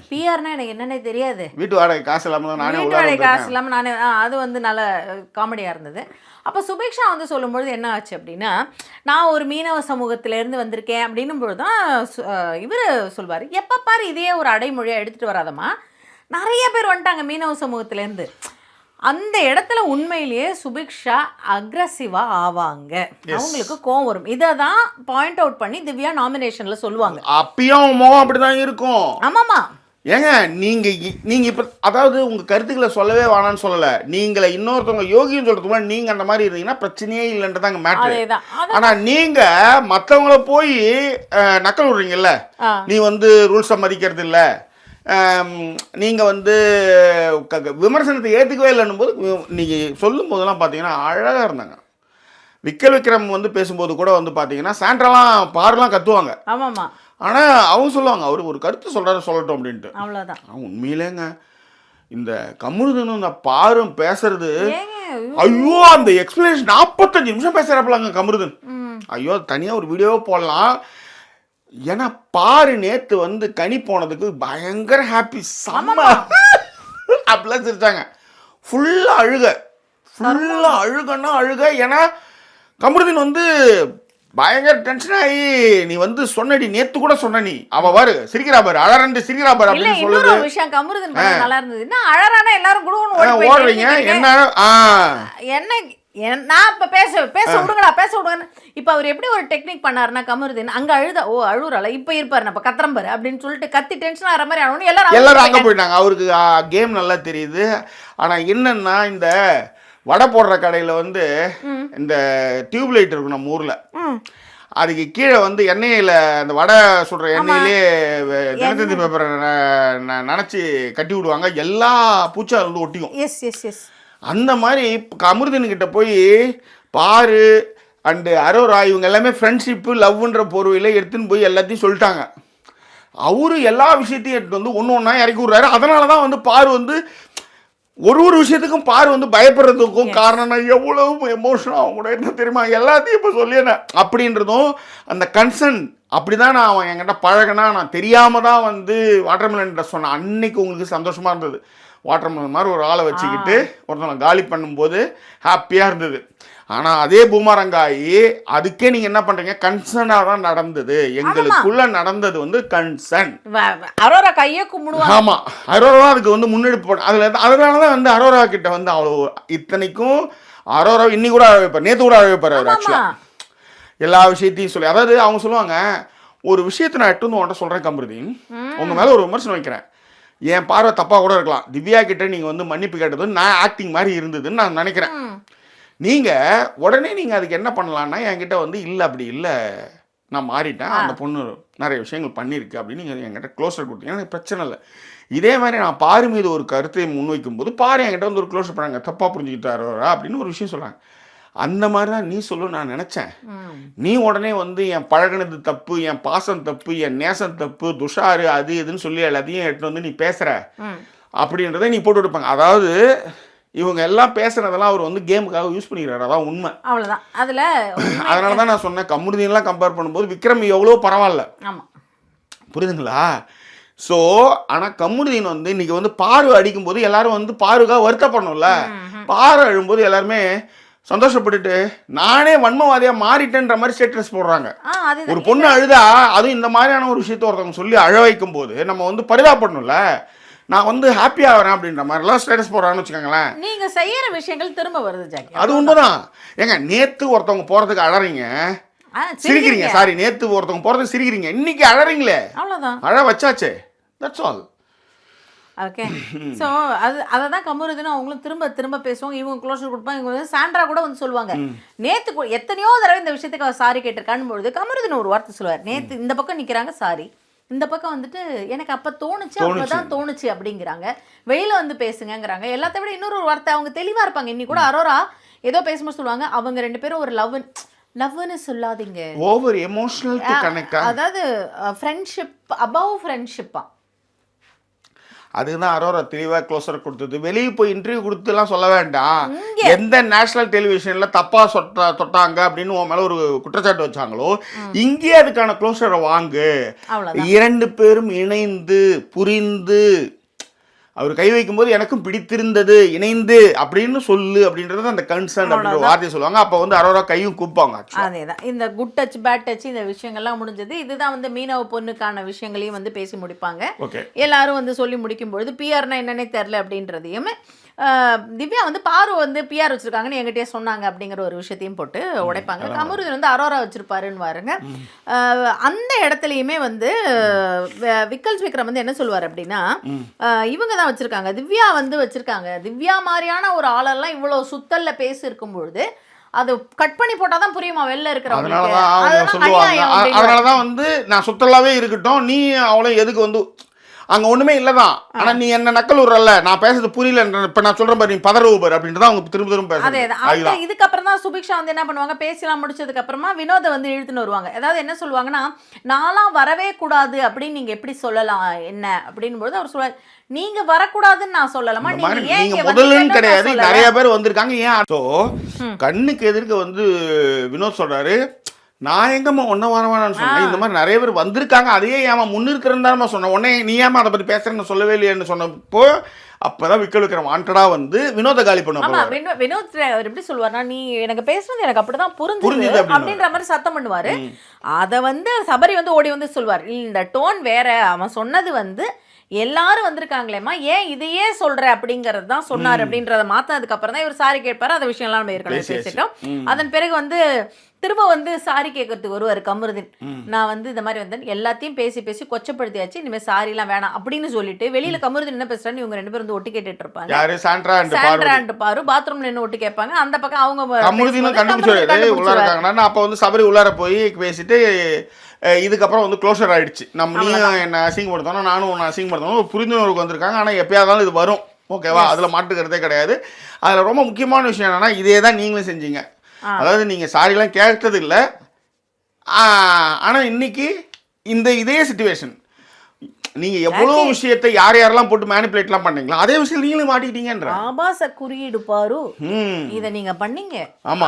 பிஆர்னா எனக்கு என்னன்னே தெரியாது, வீட்டு வாடகை காசு இல்லாமல் நானே அது வந்து நல்ல காமெடியாக இருந்தது. அப்போ சுபேக்ஷா வந்து சொல்லும்பொழுது என்ன ஆச்சு அப்படின்னா, நான் ஒரு மீனவ சமூகத்திலேருந்து வந்திருக்கேன் அப்படின்னும் பொழுது தான் இவர் சொல்வார், எப்போ பாரு இதே ஒரு அடைமொழியாக எடுத்துகிட்டு வராதம்மா, நிறைய பேர் வந்துட்டாங்க மீனவ சமூகத்திலேருந்து. அந்த இடத்துல உண்மையிலேயே சுபிக்ஷா அக்ரஸிவாக ஆவாங்க, அவங்களுக்கு கோவம் வரும். இதை தான் பாயிண்ட் அவுட் பண்ணி திவ்யா நாமினேஷனில் சொல்லுவாங்க. அப்பயும் அப்படிதான் இருக்கும். ஆமாம்மா. ஏங்க நீங்கள் இப்போ அதாவது உங்கள் கருத்துக்களை சொல்லவே வேணான்னு சொல்லலை. நீங்களை இன்னொருத்தவங்க யோகின்னு சொல்கிறதுக்கு முன்னாடி நீங்கள் அந்த மாதிரி இருந்தீங்கன்னா பிரச்சனையே இல்லைன்றதாங்க மேட்ரு. ஆனால் நீங்கள் மற்றவங்கள போய் நக்கல் விடுறீங்கல்ல, நீ வந்து ரூல்ஸை மதிக்கிறது இல்லை, நீங்கள் வந்து விமர்சனத்தை ஏற்றுக்கவே இல்லைன்னும் போது நீங்கள் சொல்லும் போதெல்லாம் பார்த்தீங்கன்னா அழகாக இருந்தாங்க. விக்ரம் வந்து பேசும்போது கூட வந்து பார்த்தீங்கன்னா சாண்ட்ராலாம் பாருலாம் கத்துவாங்க. ஆமாம்மா. ஆனால் அவங்க சொல்லுவாங்க, அவர் ஒரு கருத்து சொல்கிறாரு சொல்லட்டும் அப்படின்ட்டு. அவ்வளோதான். உண்மையிலேங்க இந்த கமருதனும் இந்த பாரும் பேசுறது, ஐயோ அந்த எக்ஸ்பிளனேஷன் 45 நிமிஷம் பேசுகிறப்பலாங்க கமருதன். ஐயோ தனியாக ஒரு வீடியோவே போடலாம். ஏன்னா பாரு நேத்து வந்து கனி போனதுக்கு பயங்கர ஹாப்பி, செம்ம அப்படிலாம் சிரிச்சாங்க. ஃபுல்லாக அழுகன்னா அழுக. ஏன்னா கமருதீன் வந்து பயங்கர டென்ஷன் ஆகி, நீ வந்து சொன்னடி, நேத்து கூட சொன்ன, நீ அவ பாரு சிரிக்கிறா பாரு, அழறண்டு சிரிக்கிறா பாரு அப்படின்னு சொல்லுது. இன்னொரு விஷயம் கமருதீன் படம் நல்லா இருந்தது. என்ன அழறானா எல்லாரும் குடுகுன்னு ஓடுறீங்க என்ன என்ன நான் இப்ப பேச விடுங்கடா, பேச விடுங்க. இப்ப அவர் எப்படி ஒரு டெக்னிக் பண்ணாருன்னா, கமருதீன் அங்க அழுதா, ஓ அழுறால இப்ப இருப்பாரு, நம்ம கத்திரம்பாரு அப்படின்னு சொல்லிட்டு கத்தி டென்ஷன் ஆகிற மாதிரி ஆகணும். எல்லாரும் அங்க போயிட்டாங்க. அவருக்கு கேம் நல்லா தெரியுது. ஆனா என்னன்னா, இந்த வடை போடுற கடையில வந்து இந்த டியூப் லைட் இருக்கும் நம்ம ஊர்ல, அதுக்கு கீழே வந்து எண்ணெயில அந்த வடை சுடுற எண்ணெயிலே தினத்தந்தி பேப்பரை நினைச்சு கட்டி விடுவாங்க, எல்லா பூச்சா வந்து ஒட்டிக்கும். அந்த மாதிரி கமருதீன் கிட்ட போய் பாரு அண்டு அரோரா இவங்க எல்லாமே ஃப்ரெண்ட்ஷிப்பு லவ்ன்ற போர்வையில் எடுத்துன்னு போய் எல்லாத்தையும் சொல்லிட்டாங்க. அவரு எல்லா விஷயத்தையும் எடுத்து வந்து ஒன்று ஒன்றா இறக்கி விட்றாரு. அதனால தான் வந்து பாரு வந்து ஒரு விஷயத்துக்கும் பாரு வந்து பயப்படுறதுக்கும் காரணம் நான் எவ்வளவு எமோஷனாக அவங்க கூட என்ன தெரியுமா, எல்லாத்தையும் இப்போ சொல்லிடுறேன் அப்படின்றதும் அந்த கன்சர்ன். அப்படி தான் நான் அவன் என்கிட்ட பழகினா, நான் தெரியாமல் தான் வந்து வாட்டர்மெலன்கிட்ட சொன்னேன். அன்னைக்கு உங்களுக்கு சந்தோஷமாக இருந்தது. வாட்டர்மெலன் மாதிரி ஒரு ஆளை வச்சுக்கிட்டு ஒருத்தவங்க காலி பண்ணும்போது ஹாப்பியாக இருந்தது. ஆனால் அதே பூமாரங்காயி அதுக்கே நீங்கள் என்ன பண்ணுறீங்க, கன்சர்னாக தான் நடந்தது. எங்களுக்குள்ள நடந்தது வந்து கன்சர்ன். அரோரா கையை கும்பிடுவாங்க. ஆமாம், அரோரா அதுக்கு வந்து முன்னெடுப்பு. அதனால தான் வந்து அரோரா கிட்ட வந்து அவ்வளோ இத்தனைக்கும் அரோரா இன்னி கூட அழைப்பார், நேற்று கூட அழைப்பார் அவர். ஆக்சுவலாக எல்லா விஷயத்தையும் சொல்லி, அதாவது அவங்க சொல்லுவாங்க, ஒரு விஷயத்தை நான் எட்டு வந்து உன்கிட்ட சொல்கிறேன் கமருதீன், உங்கள் மேலே ஒரு விமர்சனம் வைக்கிறேன், என் பார்வை தப்பாக கூட இருக்கலாம், திவ்யா கிட்ட நீங்கள் வந்து மன்னிப்பு கேட்டது நான் ஆக்டிங் மாதிரி இருந்ததுன்னு நான் நினைக்கிறேன். நீங்கள் உடனே நீங்கள் அதுக்கு என்ன பண்ணலான்னா, என்கிட்ட வந்து இல்லை அப்படி இல்லை, நான் மாறிட்டேன், அந்த பொண்ணு நிறைய விஷயங்கள் பண்ணியிருக்கு அப்படின்னு நீங்கள் என்கிட்ட க்ளோஸர் கொடுத்தீங்கன்னா எனக்கு பிரச்சனை இல்லை. இதே மாதிரி நான் பாரு மீது ஒரு கருத்தை முன்வைக்கும் போது பாரு என்கிட்ட வந்து ஒரு க்ளோஸர் பண்ணாங்க, தப்பாக புரிஞ்சுக்கிட்டாரா அப்படின்னு ஒரு விஷயம் சொல்கிறாங்க. அந்த மாதிரி தான் நீ சொல்லு நான் நினச்சேன். நீ உடனே வந்து என் பழகினது தப்பு, என் பாசம் தப்பு, என் நேசம் தப்பு, துஷாரு அது இதுன்னு சொல்லி எல்லாத்தையும் எடுத்து வந்து நீ பேசுகிற அப்படின்றத நீ போட்டு விடுப்பாங்க. அதாவது இவங்க எல்லாம் பேசுனதெல்லாம் அவர் வந்து கேமுக்காக யூஸ் பண்ணிக்கிறாரு, அதான் உண்மை. அவ்வளோதான் அதில். அதனால தான் நான் சொன்னேன், கமருதீன்லாம் கம்பேர் பண்ணும்போது விக்ரம் எவ்வளோ பரவாயில்ல. ஆமாம், புரியுதுங்களா? ஸோ ஆனால் கமருதீன் வந்து இன்னைக்கு வந்து பாரு அடிக்கும்போது எல்லாரும் வந்து பாருக்காக வருத்தப்படணும்ல. பாரு அழும்போது எல்லாருமே சந்தோஷப்பட்டுட்டு நானே வன்மவாதியாக மாறிட்டேன்ற மாதிரி ஸ்டேட்டஸ் போடுறாங்க. ஒரு பொண்ணு அழுதா, அதுவும் இந்த மாதிரியான ஒரு விஷயத்த ஒருத்தவங்க சொல்லி அழ வைக்கும் போது நம்ம வந்து பரிதாபப்படணும்ல. நான் வந்து ஹாப்பியாக வரேன் அப்படின்ற மாதிரிலாம் ஸ்டேட்டஸ் போடுறாங்கன்னு வச்சுக்கோங்களேன். நீங்கள் செய்கிற விஷயங்கள் திரும்ப வருது ஜாக்கி. அது உண்மைதான். ஏங்க நேற்று ஒருத்தவங்க போகிறதுக்கு அழறீங்க, சிரிக்கிறீங்க. சாரி, நேற்று ஒருத்தவங்க போகிறதுக்கு சிரிக்கிறீங்க, இன்னைக்கு அழறீங்களே, அவ்வளோதான், அழ வச்சாச்சே, தட்ஸ் ஆல். ஓகே. ஸோ அதை தான் கமருதீன் அவங்களும் திரும்ப திரும்ப பேசுவாங்க. இவங்க க்ளோஷர் கொடுப்பாங்க. இவங்க வந்து சாண்ட்ரா கூட வந்து சொல்லுவாங்க, நேற்று எத்தனையோ தடவை இந்த விஷயத்துக்கு அவர் சாரி கேட்டிருக்கான்னு பொழுது கமருதீன் ஒரு வார்த்தை சொல்லுவார், நேற்று இந்த பக்கம் நிற்கிறாங்க சாரி, இந்த பக்கம் வந்துட்டு எனக்கு அப்போ தோணுச்சு, அப்போதான் தோணுச்சு அப்படிங்கிறாங்க, வெளியில் வந்து பேசுங்கிறாங்க. எல்லாத்த விட இன்னொரு வார்த்தை அவங்க தெளிவாக இருப்பாங்க. இன்னி கூட அரோரா ஏதோ பேசும்போது சொல்லுவாங்க, அவங்க ரெண்டு பேரும் ஒரு லவ்னு சொல்லாதீங்க, ஓவர் எமோஷனல் டு கனெக்ட், அதாவது ஃப்ரெண்ட்ஷிப் அபவ் ஃப்ரெண்ட்ஷிப்பா. அதுதான் அரோரா தெளிவாக க்ளோஸர் கொடுத்தது. வெளியே போய் இன்டர்வியூ கொடுத்துலாம் சொல்ல வேண்டாம், எந்த நேஷனல் டெலிவிஷனில் தப்பாக தொட்டாங்க அப்படின்னு உன் மேலே ஒரு குற்றச்சாட்டு வச்சாங்களோ, இங்கே அதுக்கான க்ளோஸரை வாங்கு. இரண்டு பேரும் இணைந்து புரிந்து அவர் கை வைக்கும்போது எனக்கும் பிடித்திருந்தது இணைந்து அப்படின்னு சொல்லு அப்படின்றது அந்த கன்சர்ன் அப்படின்ற வார்த்தையை சொல்லுவாங்க. அப்போ வந்து அரோரா கையும் கூப்பாங்க. அதேதான் இந்த குட் டச் பேட் டச் இந்த விஷயங்கள்லாம் முடிஞ்சது. இதுதான் வந்து மீனவ பொண்ணுக்கான விஷயங்களையும் வந்து பேசி முடிப்பாங்க. எல்லாரும் வந்து சொல்லி முடிக்கும்பொழுது பிஆர்னா என்னன்னே தெரில அப்படின்றதையும் திவ்யா வந்து பாரு வந்து பிஆர் வச்சிருக்காங்கன்னு என்கிட்டயே சொன்னாங்க அப்படிங்கிற ஒரு விஷயத்தையும் போட்டு உடைப்பாங்க. கமருதீன் வந்து அரோரா வச்சிருப்பாருன்னு பாருங்க. அந்த இடத்துலையுமே வந்து விக்கல்ஸ் விக்ரம் வந்து என்ன சொல்லுவார் அப்படின்னா, இவங்க தான் வச்சிருக்காங்க, திவ்யா வந்து வச்சிருக்காங்க, திவ்யா மாதிரியான ஒரு ஆளெல்லாம் இவ்வளோ சுத்தல்ல பேசி இருக்கும்பொழுது அது கட் பண்ணி போட்டால் தான் புரியுமா வெளில இருக்கிறவங்களுக்கு. அதனாலதான் வந்து நான் சுத்தலாவே இருக்கட்டும், நீ அவளை எதுக்கு வந்து அங்கே ஒன்றுமே இல்லை தான், ஆனால் நீ என்ன நக்கல் விடுறல, நான் பேசுறது புரியல, இப்போ நான் சொல்கிறேன் பாரு, நீ பதறவு பாரு அப்படின்றத அவங்க திரும்ப திரும்ப பேசுறாங்க. இதுக்கப்புறம் தான் சுபிக்ஷா வந்து என்ன பண்ணுவாங்க, பேசலாம் முடிச்சதுக்கு அப்புறமா வினோதை வந்து இழுத்துன்னு வருவாங்க. அதாவது என்ன சொல்லுவாங்கன்னா, நான்லாம் வரவே கூடாது அப்படின்னு நீங்கள் எப்படி சொல்லலாம் என்ன அப்படின்போது அவர் சொல்லுவார், நீங்க வரக்கூடாதுன்னு நான் சொல்லலாமா, நீங்க முதல்ல கிடையாது, நிறைய பேர் வந்திருக்காங்க. ஏன் ஸோ கண்ணுக்கு எதிர்க்க வந்து வினோத் சொல்றாரு, நான் எங்கம்மா ஒன்ன வரவானான்னு சொன்னேன். இந்த மாதிரி நிறைய பேர் வந்திருக்காங்க, அதையே ஏமா முன்னிருக்கிறேன்னு சொன்னேன். உடனே நீ ஏமா அதை பற்றி பேசுறேன்னு சொல்லவே இல்லையேன்னு சொன்னப்போ அப்பதான் விக்ரம் வாண்டடா வந்து வினோத காலி ஆமா பண்ண வினோத் அவர் எப்படி சொல்லுவார்னா, நீ எனக்கு பேசுனது எனக்கு அப்படிதான் புரிஞ்சுது அப்படின்ற மாதிரி சத்தம் பண்ணுவாரு. அத வந்து சபரி வந்து ஓடி வந்து சொல்வார், இந்த டோன் வேற, அவன் சொன்னது வந்து எல்லாரும் வந்திருக்காங்களேம்மா ஏன் இதையே சொல்ற அப்படிங்கறது தான் சொன்னார் அப்படின்றத மாத்தினதுக்கு அப்புறம் தான் இவர் சாரி கேட்பாரு. அந்த விஷயம் எல்லாம் நம்ம ஏற்கனவே பேசிட்டோம். அதன் பிறகு வந்து திரும்ப வந்து சாரி கேட்கறதுக்கு வருவார் கமருதீன். நான் வந்து இந்த மாதிரி வந்தேன், எல்லாத்தையும் பேசி பேசி கொச்சப்படுத்தியாச்சு, இனிமே சாரி எல்லாம் வேணாம் அப்படின்னு சொல்லிட்டு வெளியில கமருதீன் என்ன பேசுறான்னு இவங்க 2 பேரும் வந்து ஒட்டு கேட்டுட்டு இருப்பாங்க. சாண்ட்ரா அண்ட் பாரு பாத்ரூம்ல நின்று ஒட்டு கேட்பாங்க. அந்த பக்கம் அவங்க கமருதீன் கண்டுபிடிச்சாரு. அப்ப வந்து சபரி உள்ளார போய் பேசிட்டு இதுக்கப்புறம் வந்து க்ளோஷர் ஆயிடுச்சு. நம்ம நீயும் என்ன அசிங்கப்படுத்தணும், நானும் உன்னை அசிங்கப்படுத்தணும், ஒரு புரிந்துணர்வுக்கு வந்திருக்காங்க. ஆனால் எப்பயாவது இது வரும், ஓகேவா? அதில் மாட்டுக்கிறதே கிடையாது. அதில் ரொம்ப முக்கியமான விஷயம் என்னன்னா, இதே தான் நீங்களும் செஞ்சீங்க. அதாவது நீங்கள் சாரிலாம் கேட்டது இல்லை, ஆனால் இன்னைக்கு இதே சிச்சுவேஷன் நீங்க எவ்வளவு விஷயத்தை யாரெல்லாம் போட்டு மேனிபுலேட்லாம் பண்ணீங்களா, அதே விஷயம் நீங்களும் மாட்டிக்கிட்டீங்கன்ற ஆபாச குறியீடு பாரு. இத நீங்க பண்ணீங்க,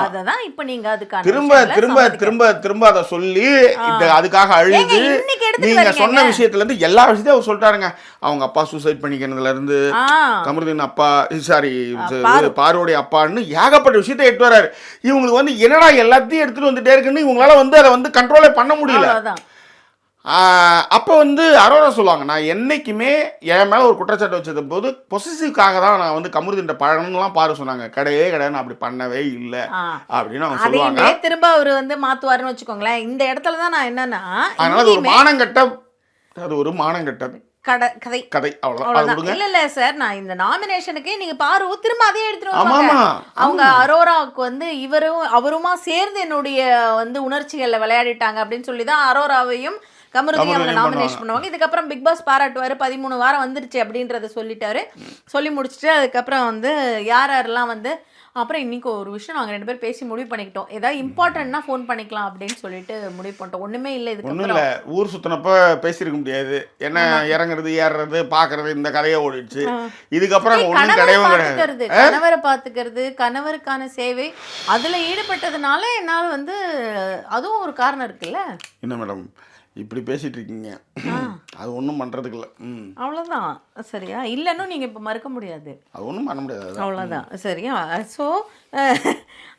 அததான் இப்ப நீங்க அதுக்கான திரும்ப திரும்ப திரும்ப திரும்ப அதை சொல்லி அதுக்காக அழுது நீங்க சொன்ன விஷயத்துல இருந்து எல்லா விஷயத்தையும் அவர் சொல்லிட்டாருங்க. அவங்க அப்பா சூசைட் பண்ணிக்கிறதுல இருந்து, கமருதீன் அப்பா சாரி பாருடைய அப்பான்னு ஏகப்பட்ட விஷயத்தை எடுத்து வர்றாரு. இவங்களுக்கு வந்து என்னடா எல்லாத்தையும் எடுத்துட்டு வந்துட்டே இருக்குன்னு இவங்களால வந்து அதை வந்து கண்ட்ரோலே பண்ண முடியல. அப்போ வந்து அரோரா சொல்லுவாங்க, நான் என்னைக்குமே என் மேலே ஒரு குற்றச்சாட்டு வச்சது போது பொசிசிவ்காக தான் நான் வந்து கமருதீன் பழகணும்லாம் பாரு சொன்னாங்க. கிடையவே கிடையாது, நான் அப்படி பண்ணவே இல்லை அப்படின்னு அவங்க சொல்லுவாங்க. திரும்ப அவர் வந்து மாத்துவாருன்னு வச்சுக்கோங்களேன். இந்த இடத்துல தான் நான் என்னன்னா, அதனால அது ஒரு மானங்கட்ட, அது ஒரு மானங்கட்ட கதை அவ்வளவுதான். இல்ல சார், நான் இந்த நாமினேஷனுக்கு நீங்க பாரு திரும்ப அதே எடுத்துருவாங்க. அவங்க அரோராவுக்கு வந்து அவருமா சேர்ந்து என்னுடைய வந்து உணர்ச்சிகள்ல விளையாடிட்டாங்க அப்படின்னு சொல்லிதான் அரோராவையும் கமருதீன் அவங்க நாமினேஷன் பண்ணுவாங்க. இதுக்கப்புறம் பிக் பாஸ் பாராட்டுவாரு, 13 வாரம் வந்துருச்சு அப்படின்றத சொல்லிட்டாரு. சொல்லி முடிச்சுட்டு அதுக்கப்புறம் வந்து யாரெல்லாம் வந்து அப்புறம் இன்னைக்கு ஒரு விஷயம் நாங்கள் 2 பேரும் பேசி முடிவு பண்ணிக்கிட்டோம், ஏதாவது இம்பார்ட்டன்ட்னா ஃபோன் பண்ணிக்கலாம் அப்படின்னு சொல்லிட்டு முடிவு பண்ணிட்டோம். ஒண்ணுமே இல்லை, இதுக்கு ஒன்றும் இல்லை, ஊர் சுத்தினப்ப பேசியிருக்க முடியாது, என்ன இறங்குறது ஏறுறது பார்க்கறது இந்த கதையை ஓடிடுச்சு. இதுக்கப்புறம் ஒன்றும் கிடையாது. கணவரை பார்த்துக்கிறது, கணவருக்கான சேவை அதுல ஈடுபட்டதுனால என்னால் வந்து அதுவும் ஒரு காரணம் இருக்குல்ல. என்ன மேடம் இப்படி பேசிட்டு இருக்கீங்க, அது ஒன்றும் பண்றதுக்கு இல்லை. அவ்வளோதான், சரியா? இல்லைன்னு நீங்க இப்போ மறுக்க முடியாது, அது ஒன்றும் பண்ண முடியாது, அவ்வளோதான், சரியா? ஸோ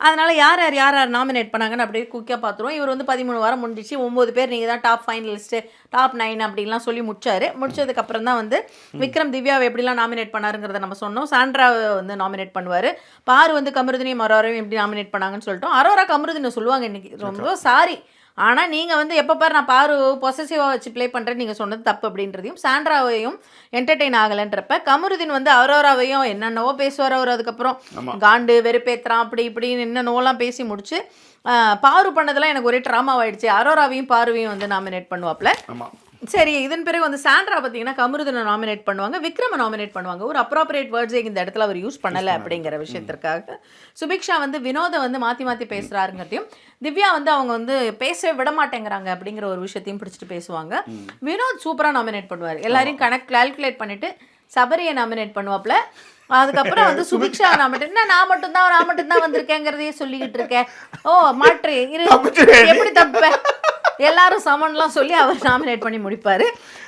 அதனால யார் நாமினேட் பண்ணாங்கன்னு அப்படியே குயிக்காக பார்த்துருவோம். இவர் வந்து 13 வாரம் முடிஞ்சிச்சு, 9 பேர் நீங்கள் தான் டாப் ஃபைனலிஸ்ட்டு, டாப் 9 அப்படின்லாம் சொல்லி முடிச்சதுக்கப்புறம் தான் வந்து விக்ரம் திவ்யாவை எப்படிலாம் நாமினேட் பண்ணாருங்கிறத நம்ம சொன்னோம். சாண்ட்ராவை வந்து நாமினேட் பண்ணுவார். பாரு வந்து கமருதீனையும் அரோராவையும் எப்படி நாமினேட் பண்ணாங்கன்னு சொல்லிட்டோம். அரோரா கமருதீனை சொல்லுவாங்க இன்னைக்கு, ரொம்ப சாரி, ஆனால் நீங்கள் வந்து எப்போ பாரு நான் பாரு பொசசிவாக வச்சு ப்ளே பண்ணுறேன்னு நீங்கள் சொன்னது தப்பு அப்படின்றதையும், சாண்ட்ராவையும் என்டர்டெயின் ஆகலைன்றப்ப கமருதீன் வந்து அரோராவையும் என்னென்னவோ பேசுவார். அவர் அதுக்கப்புறம் காண்டு வெறுப்பேத்துறான் அப்படி இப்படின்னு என்னென்னவோலாம் பேசி முடிச்சு பாரு பண்ணதெல்லாம் எனக்கு ஒரே ட்ராமாவாயிடுச்சு. அரோராவையும் பாருவையும் வந்து நாமினேட் பண்ணுவாப்ல. சரி, இதன் பிறகு வந்து சாண்ட்ரா பார்த்தீங்கன்னா கமருதீனை நாமினேட் பண்ணுவாங்க, விக்ரமை நாமினேட் பண்ணுவாங்க. ஒரு அப்ராப்ரியேட் வேர்ட்ஸை இந்த இடத்துல அவர் யூஸ் பண்ணலை அப்படிங்கிற விஷயத்திற்காக. சுபிக்ஷா வந்து வினோதை வந்து மாற்றி மாற்றி பேசுகிறாருங்கிறதையும், திவ்யா வந்து அவங்க வந்து பேசவே விட மாட்டேங்கிறாங்க அப்படிங்கிற ஒரு விஷயத்தையும் பிடிச்சிட்டு பேசுவாங்க. வினோத் சூப்பராக நாமினேட் பண்ணுவார், எல்லாரையும் கால்குலேட் பண்ணிட்டு சபரியை நாமினேட் பண்ணுவாப்ல. அதுக்கப்புறம் வந்து சுபிக்ஷா நாமினேட், நான் மட்டும்தான் வந்திருக்கேங்கிறதையே சொல்லிக்கிட்டு இருக்கேன். ஓ மாற்று இரு, எப்படி தப்ப எல்லாரும் சமன்லாம் சொல்லி அவர் நாமினேட் பண்ணி முடிப்பார்.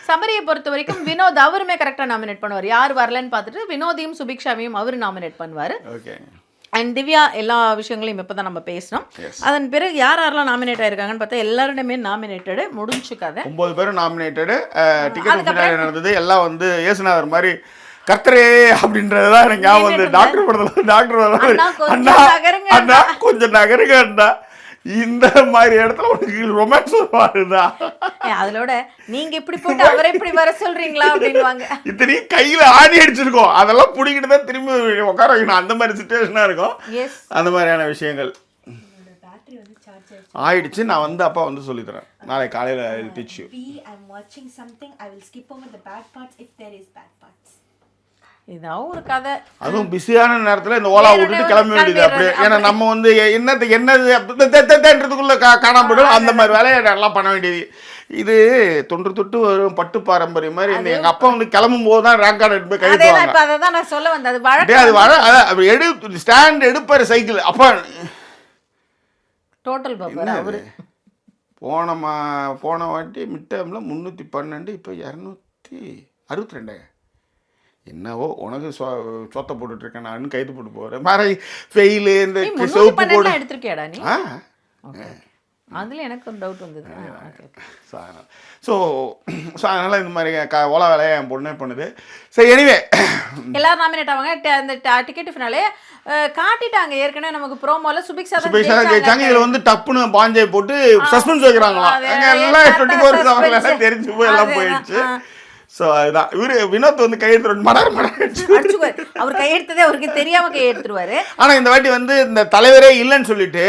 சபரியை பொறுத்த வரைக்கும் வினோத் அவருமே கரெக்டாக நாமினேட் பண்ணுவார். யார் வரலன்னு பார்த்துட்டு வினோதையும் சுபிக்ஷாவையும் அவர் நாமினேட் பண்ணுவார். அண்ட் திவ்யா எல்லா விஷயங்களையும் இப்போ தான் நம்ம பேசணும். அதன் பிறகு யாரெல்லாம் நாமினேட் ஆயிருக்காங்கன்னு பார்த்தா எல்லாருமே நாமினேட்டடு முடிஞ்சு கதை. 9 பேரும் நாமினேட்டடு. டிக்கெட் நடந்தது எல்லாம் வந்து ஏசுநாதர் மாதிரி கர்த்தரே அப்படின்றதுதான் எனக்கு ஞாபகம் வந்து. டாக்டர் படத்துல டாக்டர் அண்ணா கொஞ்சம் நகருங்க அண்ணா, இந்த மாதிரி இடத்துல உனக்கு ரொமான்ஸ் வருதா, அதோட நீங்க இப்படி போட்டு அவரை இப்படி வர சொல்றீங்களா அப்படின்வாங்க. இத்தனையும் கையில ஆணி அடிச்சிருக்கோம், அதெல்லாம் பிடிக்கிட்டு தான் திரும்பி உட்கார வைக்கணும், அந்த மாதிரி சிச்சுவேஷனா இருக்கும். அந்த மாதிரியான விஷயங்கள் ஆயிடுச்சு. நான் வந்து அப்பா வந்து சொல்லி தரேன், நாளை காலையில I will teach you. I'm watching something, I will skip over the bad parts if there is bad parts. இதான் ஒரு கதை. அதுவும் பிஸியான நேரத்தில் இந்த ஓலா விட்டுட்டு கிளம்ப வேண்டியது அப்படியே. ஏன்னா நம்ம வந்து என்னதுன்றதுக்குள்ள காணாம போயிடும், அந்த மாதிரி வேலையை எல்லாம் பண்ண வேண்டியது. இது தொன்று தொட்டு வரும் பட்டு பாரம்பரியம் மாதிரி. எங்க அப்பா வந்து கிளம்பும் போது தான் ரேங்க் கார்டு எடுத்து கைது, அது எடு ஸ்டாண்ட் எடுப்பாரு சைக்கிள். அப்பா டோட்டல் பாப்பாரு அவரு. போன வாட்டி மிட் டேர்மில் 312, இப்போ 262. என்னவோ உனக்கு சொத்தை போட்டுட்ருக்கேன் நான் கைது போட்டு போகிறேன் மாதிரி ஃபெயிலு இந்த சிவப்பு போடு எடுத்திருக்கியாடா நீ? ஆ அதில் எனக்கு ஒரு டவுட் வந்தது. ஸோ அதனால் இந்த மாதிரி ஓலா வேலையை என் பொண்ணே பண்ணுது. சரி, எனிவே எல்லாரும் நாமினேட் ஆவாங்க. அந்த டிக்கெட் ஃபினாலே காட்டிட்டாங்க ஏற்கனவே நமக்கு ப்ரோமோல சுபிக்ஷா தான் ஜெயிச்சாங்க. இதில் வந்து டப்புன்னு பாஞ்சை போட்டு சஸ்பென்ஸ் வைக்கிறாங்களாம். எல்லாம் 24 ஹவர்ஸ் தெரிஞ்சு போய் எல்லாம் போயிடுச்சு. ஸோ அதுதான் இவர் வினோத் வந்து கையெழுத்து அடிச்சுக்குவார். அவர் கையெழுத்ததே அவருக்கு தெரியாம கையெழுத்துருவாரு. ஆனால் இந்த வாட்டி வந்து இந்த தலைவரே இல்லைன்னு சொல்லிட்டு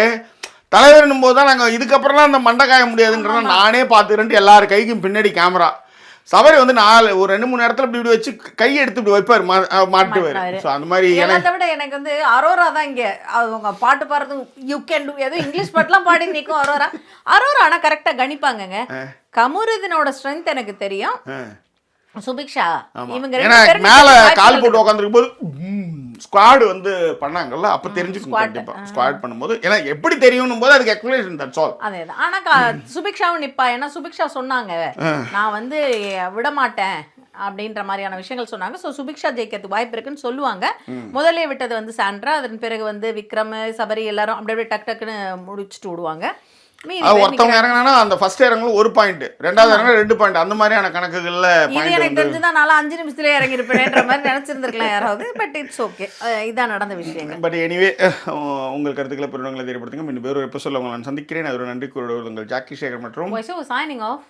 தலைவர்னும் போது தான் நாங்கள் இதுக்கப்புறம்லாம் அந்த மண்டை காய முடியாதுன்றத நானே பார்த்துக்கிறேன்ட்டு எல்லார் கைக்கும் பின்னாடி கேமரா சபரி வந்து ஒரு 2-3 இடத்துல இப்படி வச்சு கையை எடுத்து இப்படி வைப்பார், மாட்டுவார். ஸோ அந்த மாதிரி அதை விட எனக்கு வந்து அரோரா தான் இங்கே அவங்க பாட்டு பாடுறது யூ கேன் டூ ஏதோ இங்கிலீஷ் பாட்டுலாம் பாடி நிற்கும் அரோரா. ஆனால் கரெக்டாக கணிப்பாங்கங்க. கமருதீனோட ஸ்ட்ரென்த் எனக்கு தெரியும். சுபிக்ஷா இவங்க மேல கால் போட்டு உட்காந்துருக்கும் போது ஸ்குவாட் வந்து பண்ணாங்கல்ல, அப்ப தெரிஞ்சுக்கணும் கண்டிப்பா. ஸ்குவாட் பண்ணும்போது ஏன்னா எப்படி தெரியும்னும் போது அதுக்கு எக்ஸ்பிளேஷன் தட்ஸ் ஆல். அதேதான். ஆனா சுபிக்ஷாவும் நிப்பா. ஏன்னா சுபிக்ஷா சொன்னாங்க நான் வந்து விட மாட்டேன் அப்படின்ற மாதிரியான விஷயங்கள் சொன்னாங்க. ஸோ சுபிக்ஷா ஜெயிக்கிறதுக்கு வாய்ப்பு இருக்குன்னு சொல்லுவாங்க. முதல்ல விட்டது வந்து சாண்ட்ரா, அதன் பிறகு வந்து விக்ரம், சபரி எல்லாரும் அப்படியே டக் டக்குன்னு முடிச்சுட்டு விடுவாங்க. ஒருத்தவங்க இறங்கினா அந்த ஃபர்ஸ்ட் இறங்கலும் 1 பாயிண்ட், ரெண்டாவது இறங்க 2 பாயிண்ட், அந்த மாதிரியான கணக்குகள்ல இது எனக்கு தெரிஞ்சுதான் நான் 5 நிமிஷத்துல இறங்கி இருப்பேன்ற மாதிரி நினைச்சிருந்திருக்கலாம் யாராவது. பட் இட்ஸ் ஓகே, இதான் நடந்த விஷயங்கள். பட் எனிவே உங்கள் கருத்துக்களை பெருவங்களை தெரியப்படுத்துங்க. இன்னும் வேறு எபிசோட்ல உங்களை நான் சந்திக்கிறேன். அது ஒரு நன்றி கூறுவது உங்கள் ஜாக்கி சேகர் மற்றும் சைனிங் ஆஃப்.